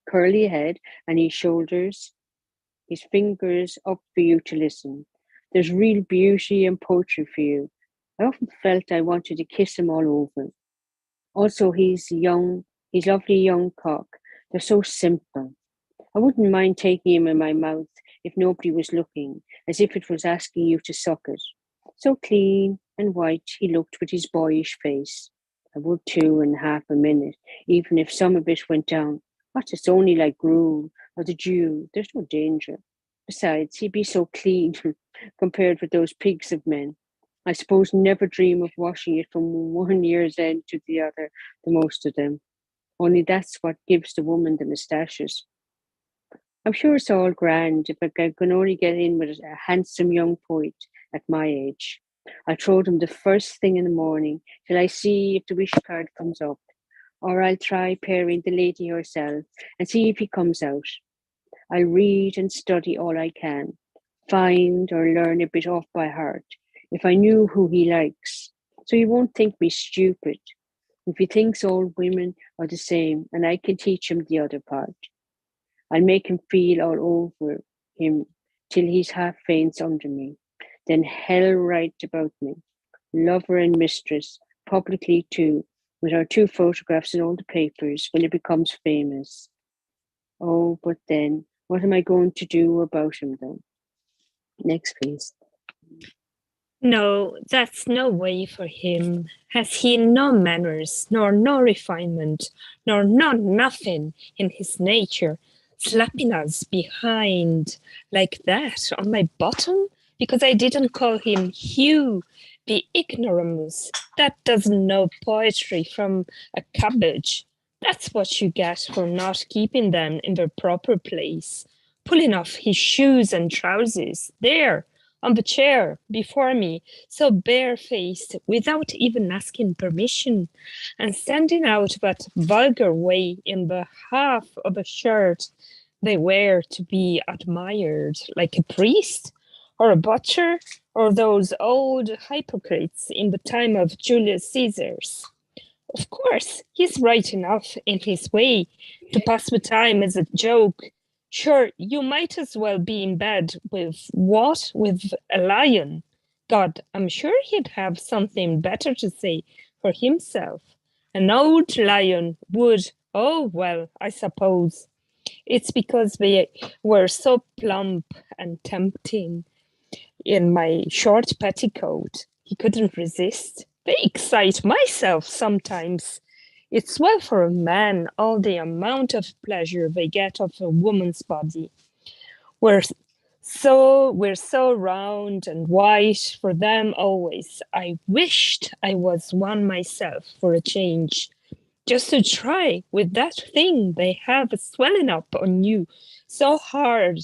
Curly head and his shoulders, his fingers up for you to listen. There's real beauty and poetry for you. I often felt I wanted to kiss him all over. Also, he's lovely young cock. They're so simple. I wouldn't mind taking him in my mouth if nobody was looking, as if it was asking you to suck it. So clean and white he looked with his boyish face. I would too in half a minute, even if some of it went down. What, it's only like gruel or the dew. There's no danger. Besides, he'd be so clean compared with those pigs of men. I suppose never dream of washing it from one year's end to the other, the most of them. Only that's what gives the woman the moustaches. I'm sure it's all grand if I can only get in with a handsome young poet at my age. I'll throw them the first thing in the morning till I see if the wish card comes up. Or I'll try pairing the lady herself and see if he comes out. I'll read and study all I can, find or learn a bit off by heart, if I knew who he likes, so he won't think me stupid. If he thinks all women are the same and I can teach him the other part. I'll make him feel all over him till he's half faints under me. Then hell right about me, lover and mistress, publicly too, with our 2 photographs in all the papers when it becomes famous. Oh, but then, what am I going to do about him then? Next, please. No, that's no way for him. Has he no manners, nor no refinement, nor nothing in his nature, slapping us behind like that on my bottom? Because I didn't call him Hugh, the ignoramus. That doesn't know poetry from a cabbage. That's what you get for not keeping them in their proper place. Pulling off his shoes and trousers, there, on the chair before me, so barefaced, without even asking permission, and standing out that vulgar way in the half of a shirt they wear to be admired, like a priest or a butcher or those old hypocrites in the time of Julius Caesar's. Of course, he's right enough in his way to pass the time as a joke. Sure, you might as well be in bed with what? With a lion. God, I'm sure he'd have something better to say for himself. An old lion would, oh, well, I suppose. It's because they were so plump and tempting in my short petticoat. He couldn't resist. They excite myself sometimes. It's well for a man, all the amount of pleasure they get of a woman's body. We're so round and white for them always. I wished I was one myself for a change, just to try with that thing they have swelling up on you so hard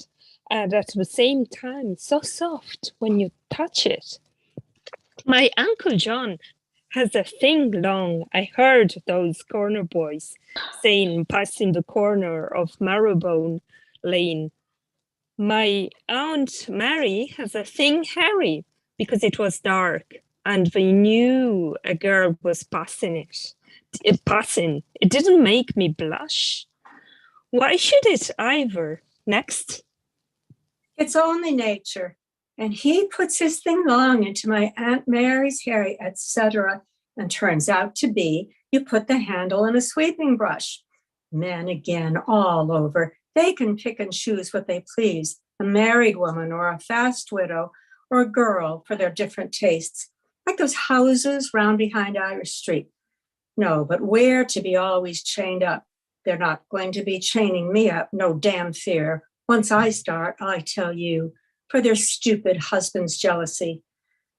and at the same time so soft when you touch it. My Uncle John has a thing long. I heard those corner boys saying, passing the corner of Marrowbone Lane. My Aunt Mary has a thing hairy because it was dark and they knew a girl was passing it. It didn't make me blush. Why should it, Ivor? Next. It's only nature. And he puts his thing long into my Aunt Mary's hairy, etc. And turns out to be, you put the handle in a sweeping brush. Men again, all over. They can pick and choose what they please, a married woman or a fast widow or a girl for their different tastes, like those houses round behind Irish Street. No, but we're to be always chained up. They're not going to be chaining me up, no damn fear. Once I start, I tell you, for their stupid husband's jealousy.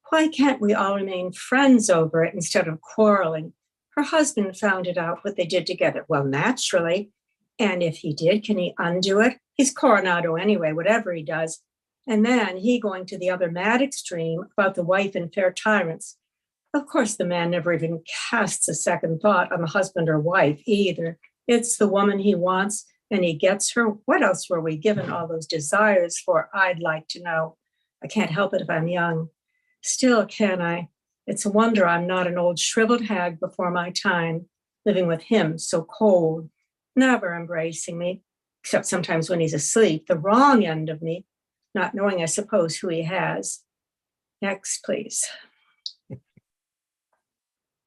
Why can't we all remain friends over it instead of quarreling? Her husband found it out what they did together. Well, naturally. And if he did, can he undo it? He's Coronado anyway, whatever he does. And then he going to the other mad extreme about the wife and fair tyrants. Of course, the man never even casts a second thought on the husband or wife either. It's the woman he wants and he gets her. What else were we given all those desires for? I'd like to know. I can't help it if I'm young. Still, can I? It's a wonder I'm not an old shriveled hag before my time, living with him so cold, never embracing me, except sometimes when he's asleep, the wrong end of me, not knowing, I suppose, who he has. Next, please.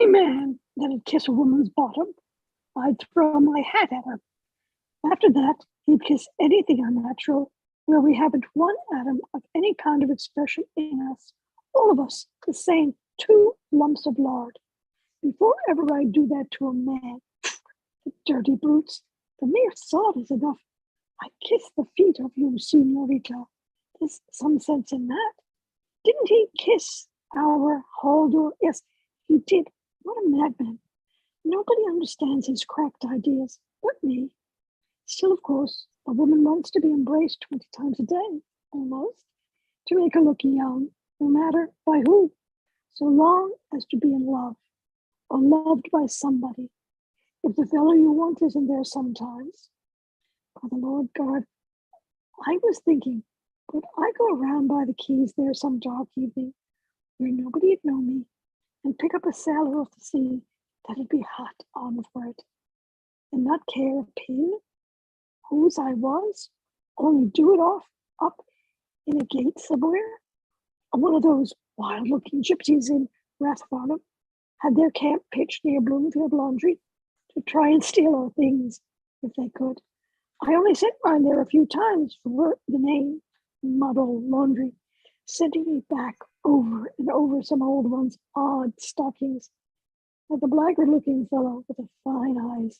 A man that'd kiss a woman's bottom, I'd throw my hat at her. After that, he'd kiss anything unnatural where we haven't one atom of any kind of expression in us, all of us the same 2 lumps of lard. Before ever I'd do that to a man, the dirty brutes, the mere thought is enough. I kiss the feet of you, señorita. There's some sense in that. Didn't he kiss our Haldor? Yes, he did. What a madman. Nobody understands his cracked ideas but me. Still, of course, a woman wants to be embraced 20 times a day, almost, to make her look young, no matter by who, so long as to be in love, or loved by somebody. If the fellow you want isn't there sometimes, by the Lord God, I was thinking, could I go around by the quays there some dark evening where nobody'd know me and pick up a sailor off the sea that'd be hot on for it and not care a pin whose I was, only do it off up in a gate somewhere, or one of those wild-looking gypsies in Rathfarnham, had their camp pitched near Bloomfield Laundry to try and steal our things if they could. I only sent mine there a few times for the name, Muddle Laundry, sending me back over and over some old ones' odd stockings. But the blackguard-looking fellow with the fine eyes,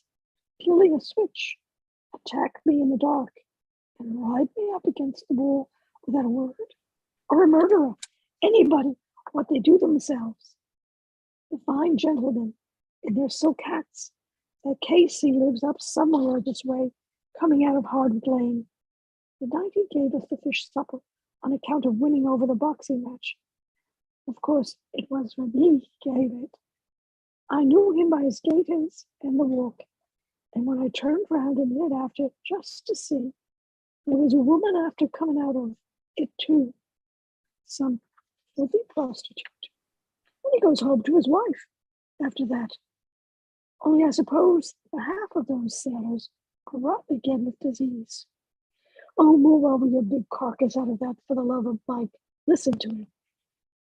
pulling a switch, attacked me in the dark and ride me up against the wall without a word. Or a murderer, anybody, what they do themselves. The fine gentlemen in their silk hats, that Casey lives up somewhere this way, coming out of Hardwick Lane. The night he gave us the fish supper on account of winning over the boxing match. Of course, it was when he gave it. I knew him by his gaiters and the walk, and when I turned round a minute after, just to see, there was a woman after coming out of it too, some filthy prostitute. And he goes home to his wife after that. Only I suppose the half of those sailors are rotten again with disease. Oh, move over your big carcass out of that for the love of Mike. Listen to him.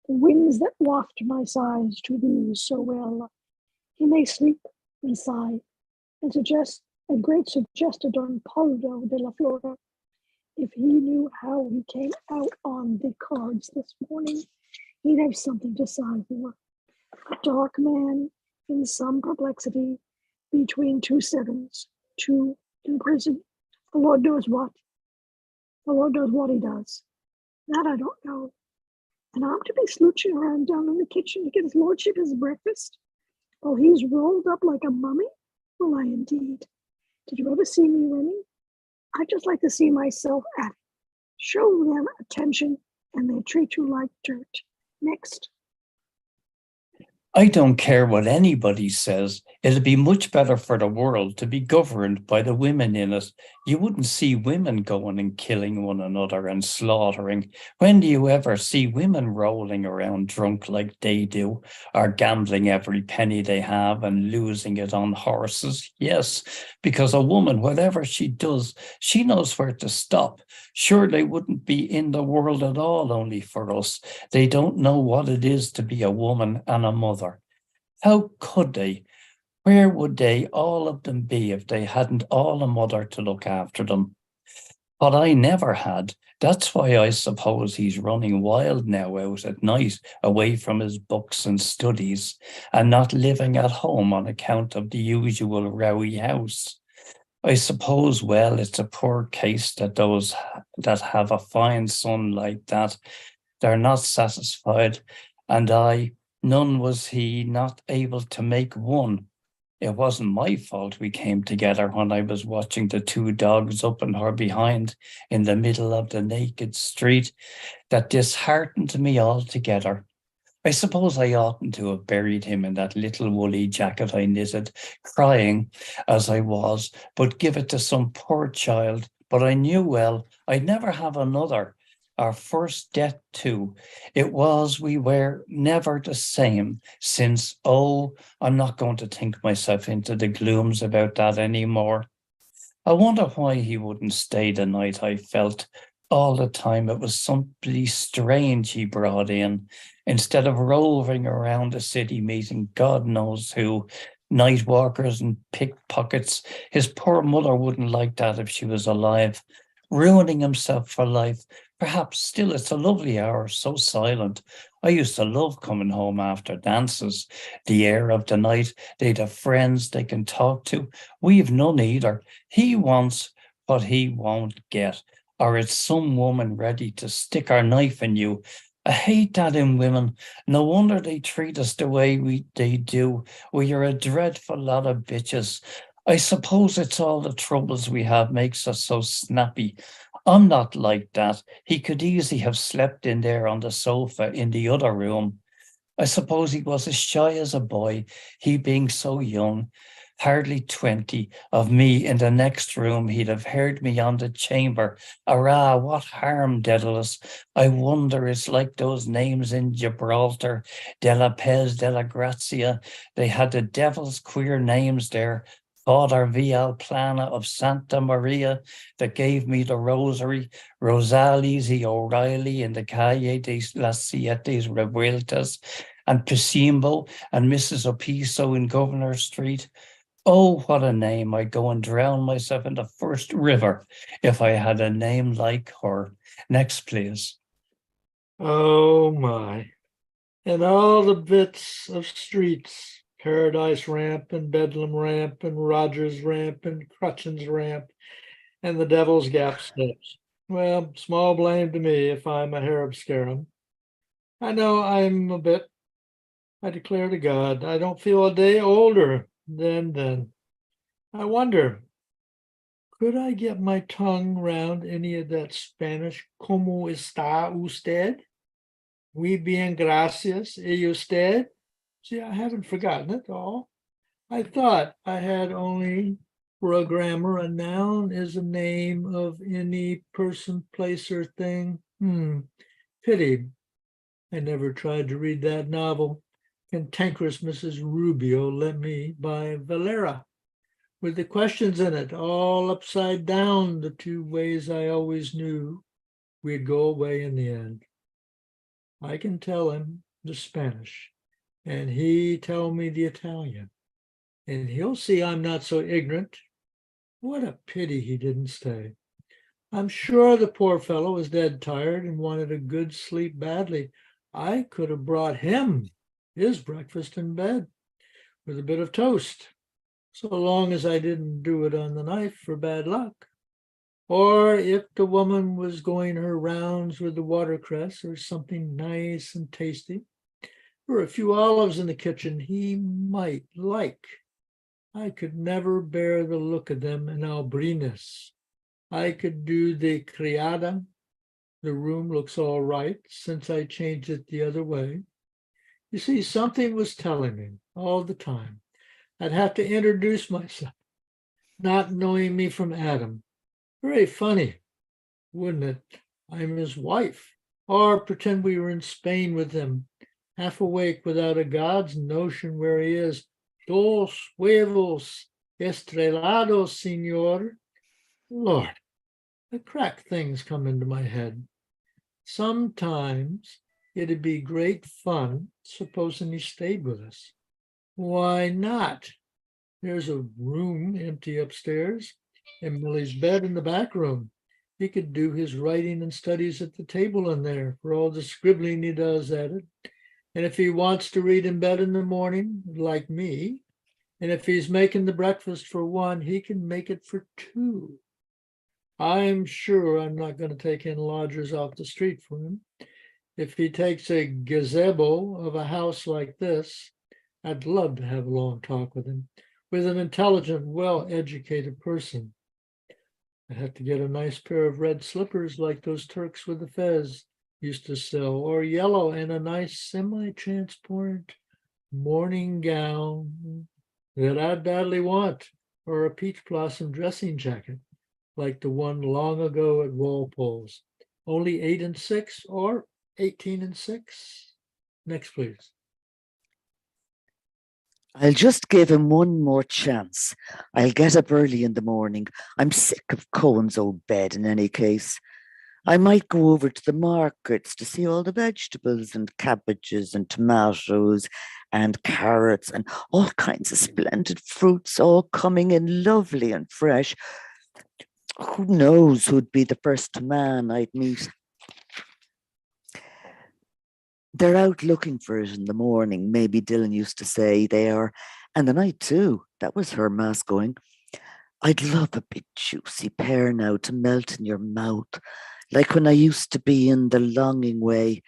The winds that waft my sighs to thee so well. He may sleep and sigh and suggest a great suggestor Don Poldo de la Flora. If he knew how he came out on the cards this morning, he'd have something to sigh for. A dark man in some perplexity between two sevens, two in prison. The Lord knows what. The Lord knows what he does. That I don't know. And I'm to be slooching around down in the kitchen to get his lordship his breakfast? Oh, he's rolled up like a mummy? Well, I indeed. Did you ever see me running? I just like to see myself at it. Show them attention and they treat you like dirt. Next. I don't care what anybody says. It'd be much better for the world to be governed by the women in it. You wouldn't see women going and killing one another and slaughtering. When do you ever see women rolling around drunk like they do, or gambling every penny they have and losing it on horses? Yes, because a woman, whatever she does, she knows where to stop. Sure, they wouldn't be in the world at all only for us. They don't know what it is to be a woman and a mother. How could they? Where would they, all of them, be if they hadn't all a mother to look after them? But I never had. That's why I suppose he's running wild now out at night, away from his books and studies, and not living at home on account of the usual rowy house. I suppose, well, it's a poor case that those that have a fine son like that, they're not satisfied, and none was he not able to make one. It wasn't my fault we came together when I was watching the two dogs up in her behind in the middle of the naked street that disheartened me altogether. I suppose I oughtn't to have buried him in that little woolly jacket I knitted, crying as I was, but give it to some poor child. But I knew well I'd never have another. Our first death too. We were never the same since, I'm not going to think myself into the glooms about that anymore. I wonder why he wouldn't stay the night. I felt all the time it was somebody strange he brought in, instead of roving around the city meeting God knows who, night walkers and pickpockets. His poor mother wouldn't like that if she was alive. Ruining himself for life. Perhaps still it's a lovely hour, so silent. I used to love coming home after dances. The air of the night, they'd have friends they can talk to. We've none either. He wants what he won't get, or it's some woman ready to stick her knife in you. I hate that in women. No wonder they treat us the way they do. We are a dreadful lot of bitches. I suppose it's all the troubles we have makes us so snappy. I'm not like that. He could easily have slept in there on the sofa in the other room. I suppose he was as shy as a boy, he being so young, hardly 20, of me in the next room. He'd have heard me on the chamber. Arrah, what harm, Daedalus? I wonder, it's like those names in Gibraltar, De La Pez, De La Grazia. They had the devil's queer names there. Father Vialplana of Santa Maria that gave me the rosary, Rosales y O'Reilly in the Calle de las Siete Revueltas, and Pisimbo and Mrs. Opiso in Governor Street. Oh, what a name. I'd go and drown myself in the first river if I had a name like her. Next, please. Oh my. And all the bits of streets, Paradise Ramp and Bedlam Ramp and Rogers Ramp and Crutchen's Ramp and the Devil's Gap steps. Well, small blame to me if I'm a harum-scarum. I know I'm a bit, I declare to God, I don't feel a day older than then. I wonder, could I get my tongue round any of that Spanish, ¿Cómo está usted? Muy bien, gracias. ¿Y usted? See, I haven't forgotten it all. I thought I had only, for a grammar, a noun is a name of any person, place, or thing. Pity. I never tried to read that novel, Cantankerous Mrs. Rubio Let Me by Valera, with the questions in it all upside down, the two ways I always knew we'd go away in the end. I can tell him the Spanish, and he tell me the Italian, and he'll see I'm not so ignorant. What a pity he didn't stay. I'm sure the poor fellow was dead tired and wanted a good sleep badly. I could have brought him his breakfast in bed with a bit of toast, so long as I didn't do it on the knife for bad luck. Or if the woman was going her rounds with the watercress or something nice and tasty, or a few olives in the kitchen he might like. I could never bear the look of them in Albrines. I could do the criada. The room looks all right since I changed it the other way. You see, something was telling me all the time I'd have to introduce myself, not knowing me from Adam. Very funny, wouldn't it? I'm his wife. Or pretend we were in Spain with him, half awake without a God's notion where he is. Dos huevos estrellados, senor. Lord, the crack things come into my head. Sometimes it'd be great fun, supposing he stayed with us. Why not? There's a room empty upstairs, and Millie's bed in the back room. He could do his writing and studies at the table in there for all the scribbling he does at it. And if he wants to read in bed in the morning, like me, and if he's making the breakfast for one, he can make it for two. I'm sure I'm not going to take in lodgers off the street for him. If he takes a gazebo of a house like this, I'd love to have a long talk with him, with an intelligent, well-educated person. I'd have to get a nice pair of red slippers like those Turks with the fez used to sell, or yellow, and a nice semi-transparent morning gown that I'd badly want, or a peach blossom dressing jacket like the one long ago at Walpole's, only 8 and 6 or 18 and 6. Next, please. I'll just give him one more chance. I'll get up early in the morning. I'm sick of Cohen's old bed in any case. I might go over to the markets to see all the vegetables and cabbages and tomatoes and carrots and all kinds of splendid fruits, all coming in lovely and fresh. Who knows who'd be the first man I'd meet? They're out looking for it in the morning. Maybe Dylan used to say they are. And the night too. That was her mass going. I'd love a big juicy pear now to melt in your mouth, like when I used to be in the longing way.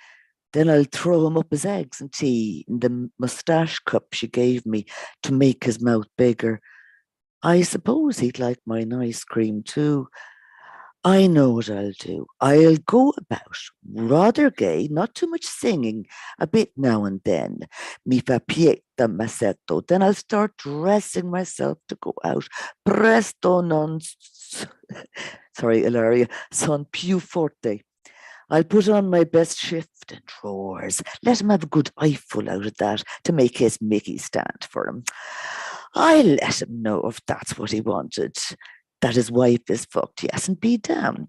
Then I'll throw him up his eggs and tea in the moustache cup she gave me to make his mouth bigger. I suppose he'd like mine ice cream too. I know what I'll do. I'll go about rather gay, not too much singing, a bit now and then. Mi fa pieta massetto. Then I'll start dressing myself to go out. Presto non, sorry, Ilaria, son più forte. I'll put on my best shift and drawers. Let him have a good eyeful out of that to make his Mickey stand for him. I'll let him know if that's what he wanted. That his wife is fucked, yes, and be damned.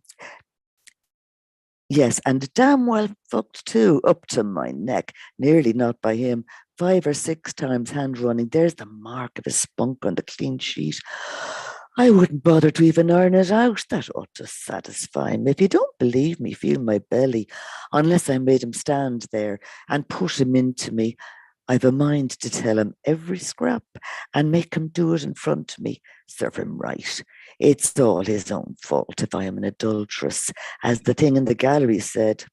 Yes, and damn well fucked too, up to my neck. Nearly not by him. 5 or 6 times hand running. There's the mark of his spunk on the clean sheet. I wouldn't bother to even iron it out. That ought to satisfy him. If you don't believe me, feel my belly. Unless I made him stand there and push him into me, I've a mind to tell him every scrap and make him do it in front of me. Serve him right. It's all his own fault if I am an adulteress, as the thing in the gallery said.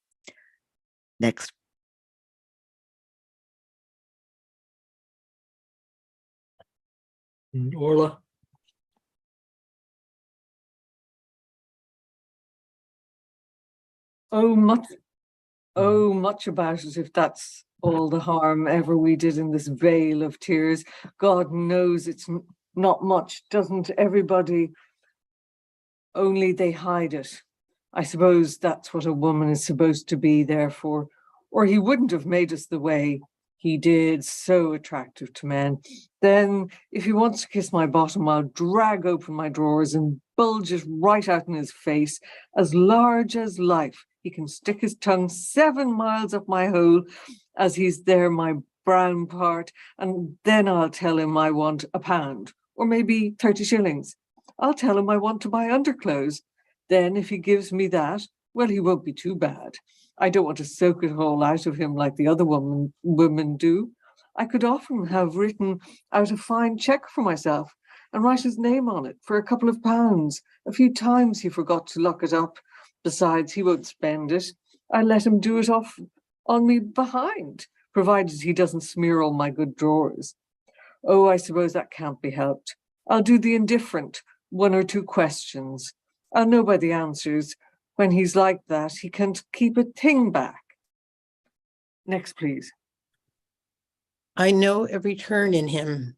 Next. Orla? Oh, much about it, if that's all the harm ever we did in this vale of tears. God knows it's not much, doesn't everybody? Only they hide it. I suppose that's what a woman is supposed to be there for, or he wouldn't have made us the way he did, so attractive to men. Then, if he wants to kiss my bottom, I'll drag open my drawers and bulge it right out in his face, as large as life. He can stick his tongue 7 miles up my hole as he's there, my brown part, and then I'll tell him I want £1, or maybe 30 shillings. I'll tell him I want to buy underclothes. Then if he gives me that, well, he won't be too bad. I don't want to soak it all out of him like the other women do. I could often have written out a fine cheque for myself and write his name on it for a couple of pounds. A few times he forgot to lock it up. Besides, he won't spend it. I let him do it off on me behind, provided he doesn't smear all my good drawers. Oh, I suppose that can't be helped. I'll do the indifferent, 1 or 2 questions. I'll know by the answers. When he's like that, he can't keep a thing back. Next, please. I know every turn in him.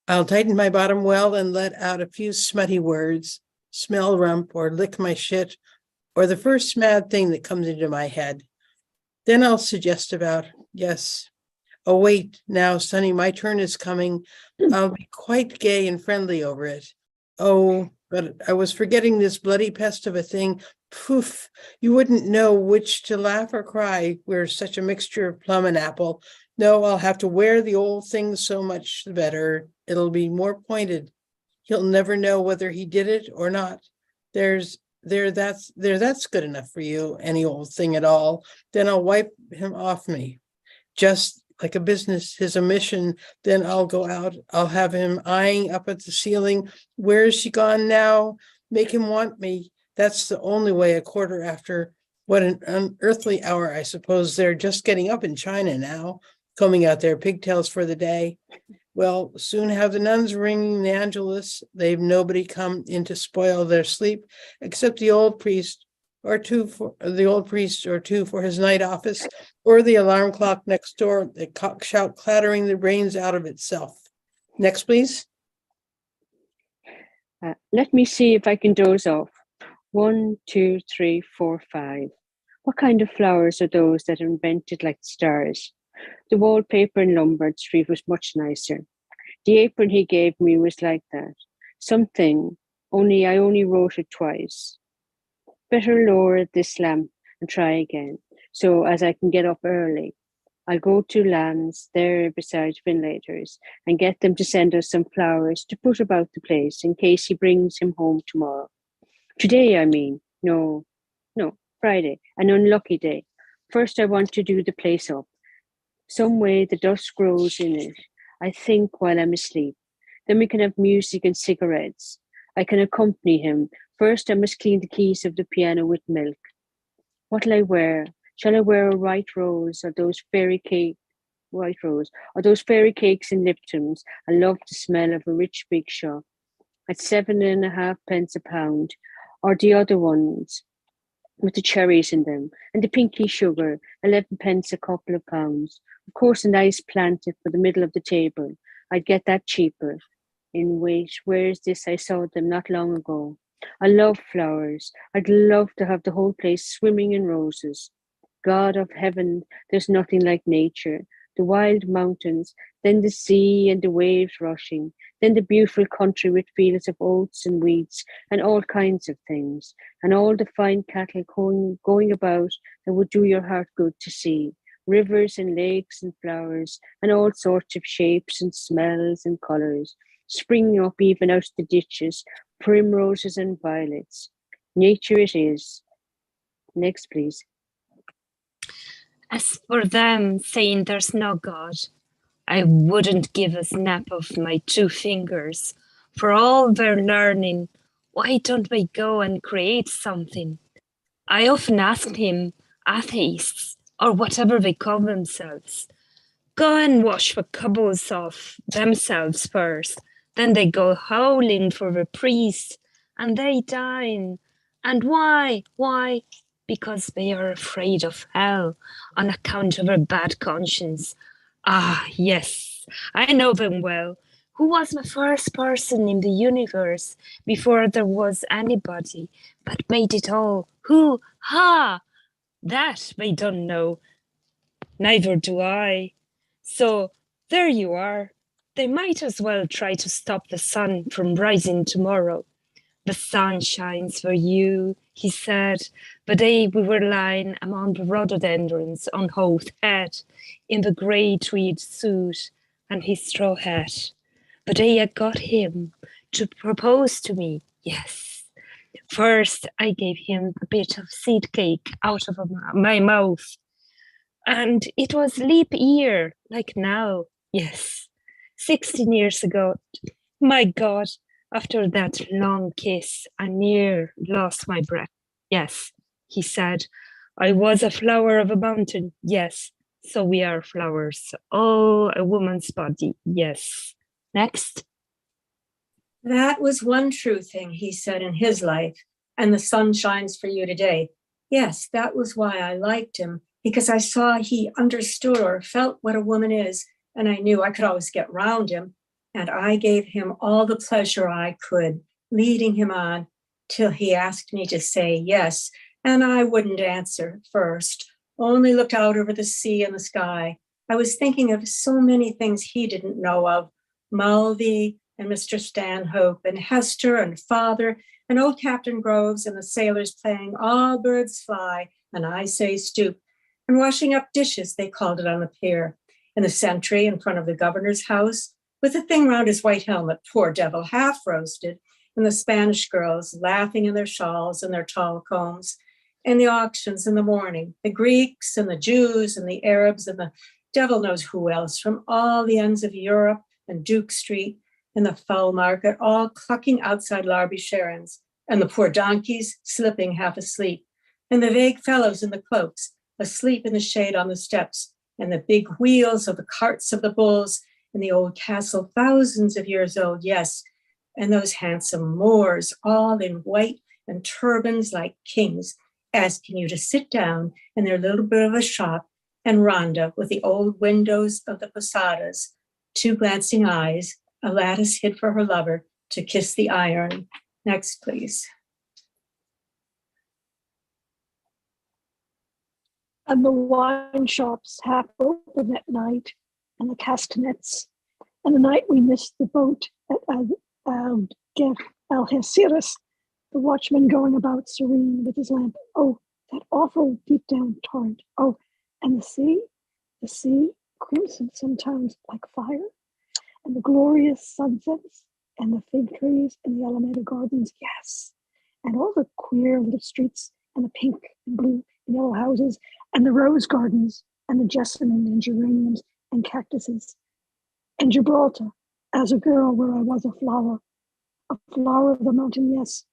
I'll tighten my bottom well and let out a few smutty words, smell rump or lick my shit, or the first mad thing that comes into my head. Then I'll suggest about, yes. Oh, wait, now, Sonny, my turn is coming. I'll be quite gay and friendly over it. Oh, but I was forgetting this bloody pest of a thing. Poof, you wouldn't know which to laugh or cry. We're such a mixture of plum and apple. No, I'll have to wear the old thing so much the better. It'll be more pointed. He'll never know whether he did it or not. That's good enough for you, any old thing at all. Then I'll wipe him off me. Just like a business, his omission, then I'll go out. I'll have him eyeing up at the ceiling. Where is she gone now? Make him want me. That's the only way. A quarter after. What an unearthly hour, I suppose. They're just getting up in China now, combing out their pigtails for the day. Well, soon have the nuns ringing the Angelus. They've nobody come in to spoil their sleep, except the old priest or two for his night office, or the alarm clock next door, the cock shout clattering the brains out of itself. Next, please. Let me see if I can doze off. 1, 2, 3, 4, 5. What kind of flowers are those that are invented like stars? The wallpaper in Lombard Street was much nicer. The apron he gave me was like that. Something, only I only wrote it twice. Better lower this lamp and try again, so as I can get up early. I'll go to Land's there beside Finlater's and get them to send us some flowers to put about the place in case he brings him home tomorrow. Today, I mean. No, Friday, an unlucky day. First, I want to do the place up. Some way the dust grows in it, I think, while I'm asleep. Then we can have music and cigarettes. I can accompany him. First, I must clean the keys of the piano with milk. What'll I wear? Shall I wear a white rose or those fairy cakes in Lipton's? I love the smell of a rich big shop at 7.5 pence a pound, or the other ones with the cherries in them and the pinky sugar, 11 pence a couple of pounds. Of course, a nice planted for the middle of the table. I'd get that cheaper. Where's this? I saw them not long ago. I love flowers. I'd love to have the whole place swimming in roses. God of heaven, there's nothing like nature. The wild mountains, then the sea and the waves rushing, Then the beautiful country with fields of oats and weeds and all kinds of things, and all the fine cattle going about that would do your heart good to see. Rivers and lakes and flowers and all sorts of shapes and smells and colours, springing up even out of the ditches, primroses and violets. Nature it is. Next, please. As for them saying there's no God, I wouldn't give a snap of my 2 fingers. For all their learning, why don't we go and create something? I often ask him, atheists, or whatever they call themselves, go and wash the cobbles off themselves first. Then they go howling for the priest, and they dine. And why? Why? Because they are afraid of hell on account of a bad conscience. Ah, yes, I know them well. Who was the first person in the universe before there was anybody but made it all? Who? Ha! That they don't know. Neither do I. So there you are. They might as well try to stop the sun from rising tomorrow. The sun shines for you, he said, the day we were lying among the rhododendrons on Hoath Head in the grey tweed suit and his straw hat. The day I got him to propose to me, yes. First, I gave him a bit of seed cake out of my mouth. And it was leap year, like now, yes. 16 years ago, my God, after that long kiss, I near lost my breath. Yes, he said, I was a flower of a mountain. Yes, so we are flowers. Oh, a woman's body. Yes. Next. That was one true thing he said in his life, and the sun shines for you today. Yes, that was why I liked him, because I saw he understood or felt what a woman is, and I knew I could always get round him. And I gave him all the pleasure I could, leading him on till he asked me to say yes. And I wouldn't answer first, only looked out over the sea and the sky. I was thinking of so many things he didn't know of, Mulvey and Mr. Stanhope and Hester and father and old Captain Groves and the sailors playing All Birds Fly and I Say Stoop and washing up dishes, they called it on the pier, and the sentry in front of the governor's house with a thing round his white helmet, poor devil, half roasted, and the Spanish girls laughing in their shawls and their tall combs, and the auctions in the morning, the Greeks and the Jews and the Arabs and the devil knows who else from all the ends of Europe and Duke Street and the fowl market, all clucking outside Larby Sharon's, and the poor donkeys slipping half asleep, and the vague fellows in the cloaks asleep in the shade on the steps, and the big wheels of the carts of the bulls, and the old castle, thousands of years old, yes, and those handsome Moors, all in white and turbans like kings, asking you to sit down in their little bit of a shop, and Rhonda with the old windows of the posadas, 2 glancing eyes, a lattice hid for her lover to kiss the iron. Next, please. And the wine shops half open at night, and the castanets. And the night we missed the boat at Algeciras, the watchman going about serene with his lamp. Oh, that awful deep down torrent. Oh, and the sea, crimson sometimes like fire, and the glorious sunsets, and the fig trees, and the Alameda Gardens, yes, and all the queer little streets, and the pink and blue and yellow houses, and the rose gardens, and the jessamine and geraniums and cactuses, and Gibraltar, as a girl where I was a flower of the mountain, yes,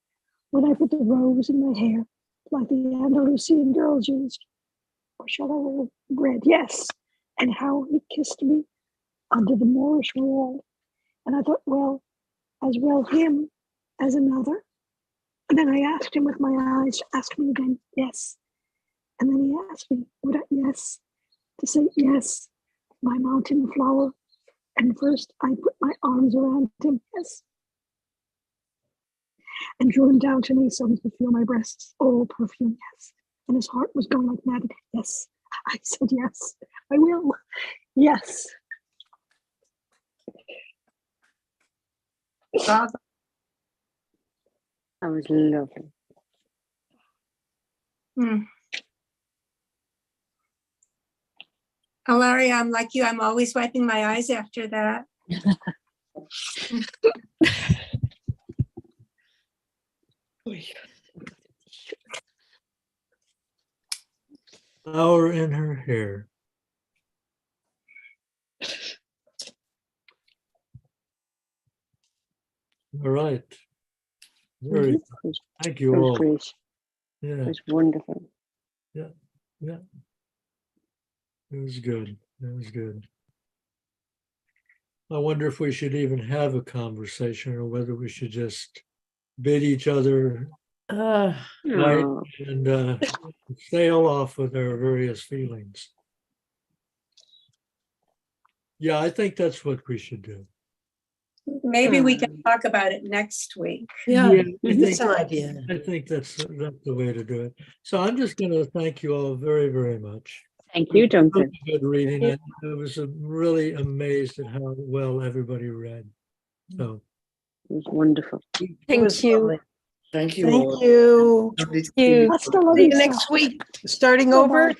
when I put the rose in my hair, like the Andalusian girls used, or shall I wear red? Yes, and how he kissed me under the Moorish wall, and I thought, well, as well him as another, and then I asked him with my eyes to ask me again, yes, and then he asked me, would I, yes, to say yes, my mountain flower. And first I put my arms around him, yes, and drew him down to me so he could feel my breasts, all perfume, yes. And his heart was going like mad, yes. I said, yes, I will, yes. Bravo. That was lovely. Hmm. Oh, Larry, I'm like you. I'm always wiping my eyes after that. Flower in her hair. All right. Very It was, thank it you was all. great. It Yeah, was wonderful. yeah. It was good. It was good. I wonder if we should even have a conversation or whether we should just bid each other right Oh, and sail off with our various feelings. Yeah, I think that's what we should do. Maybe we can talk about it next week. Yeah, I That's think, an idea. I think that's the way to do it. So I'm just going to thank you all very, very much. thank you, Duncan. Good reading. I was really amazed at how well everybody read. So It was wonderful. Thank you. Thank you Thank all. you. Lovely to You. see you. Hasta See you luego. next week, starting Bye-bye. over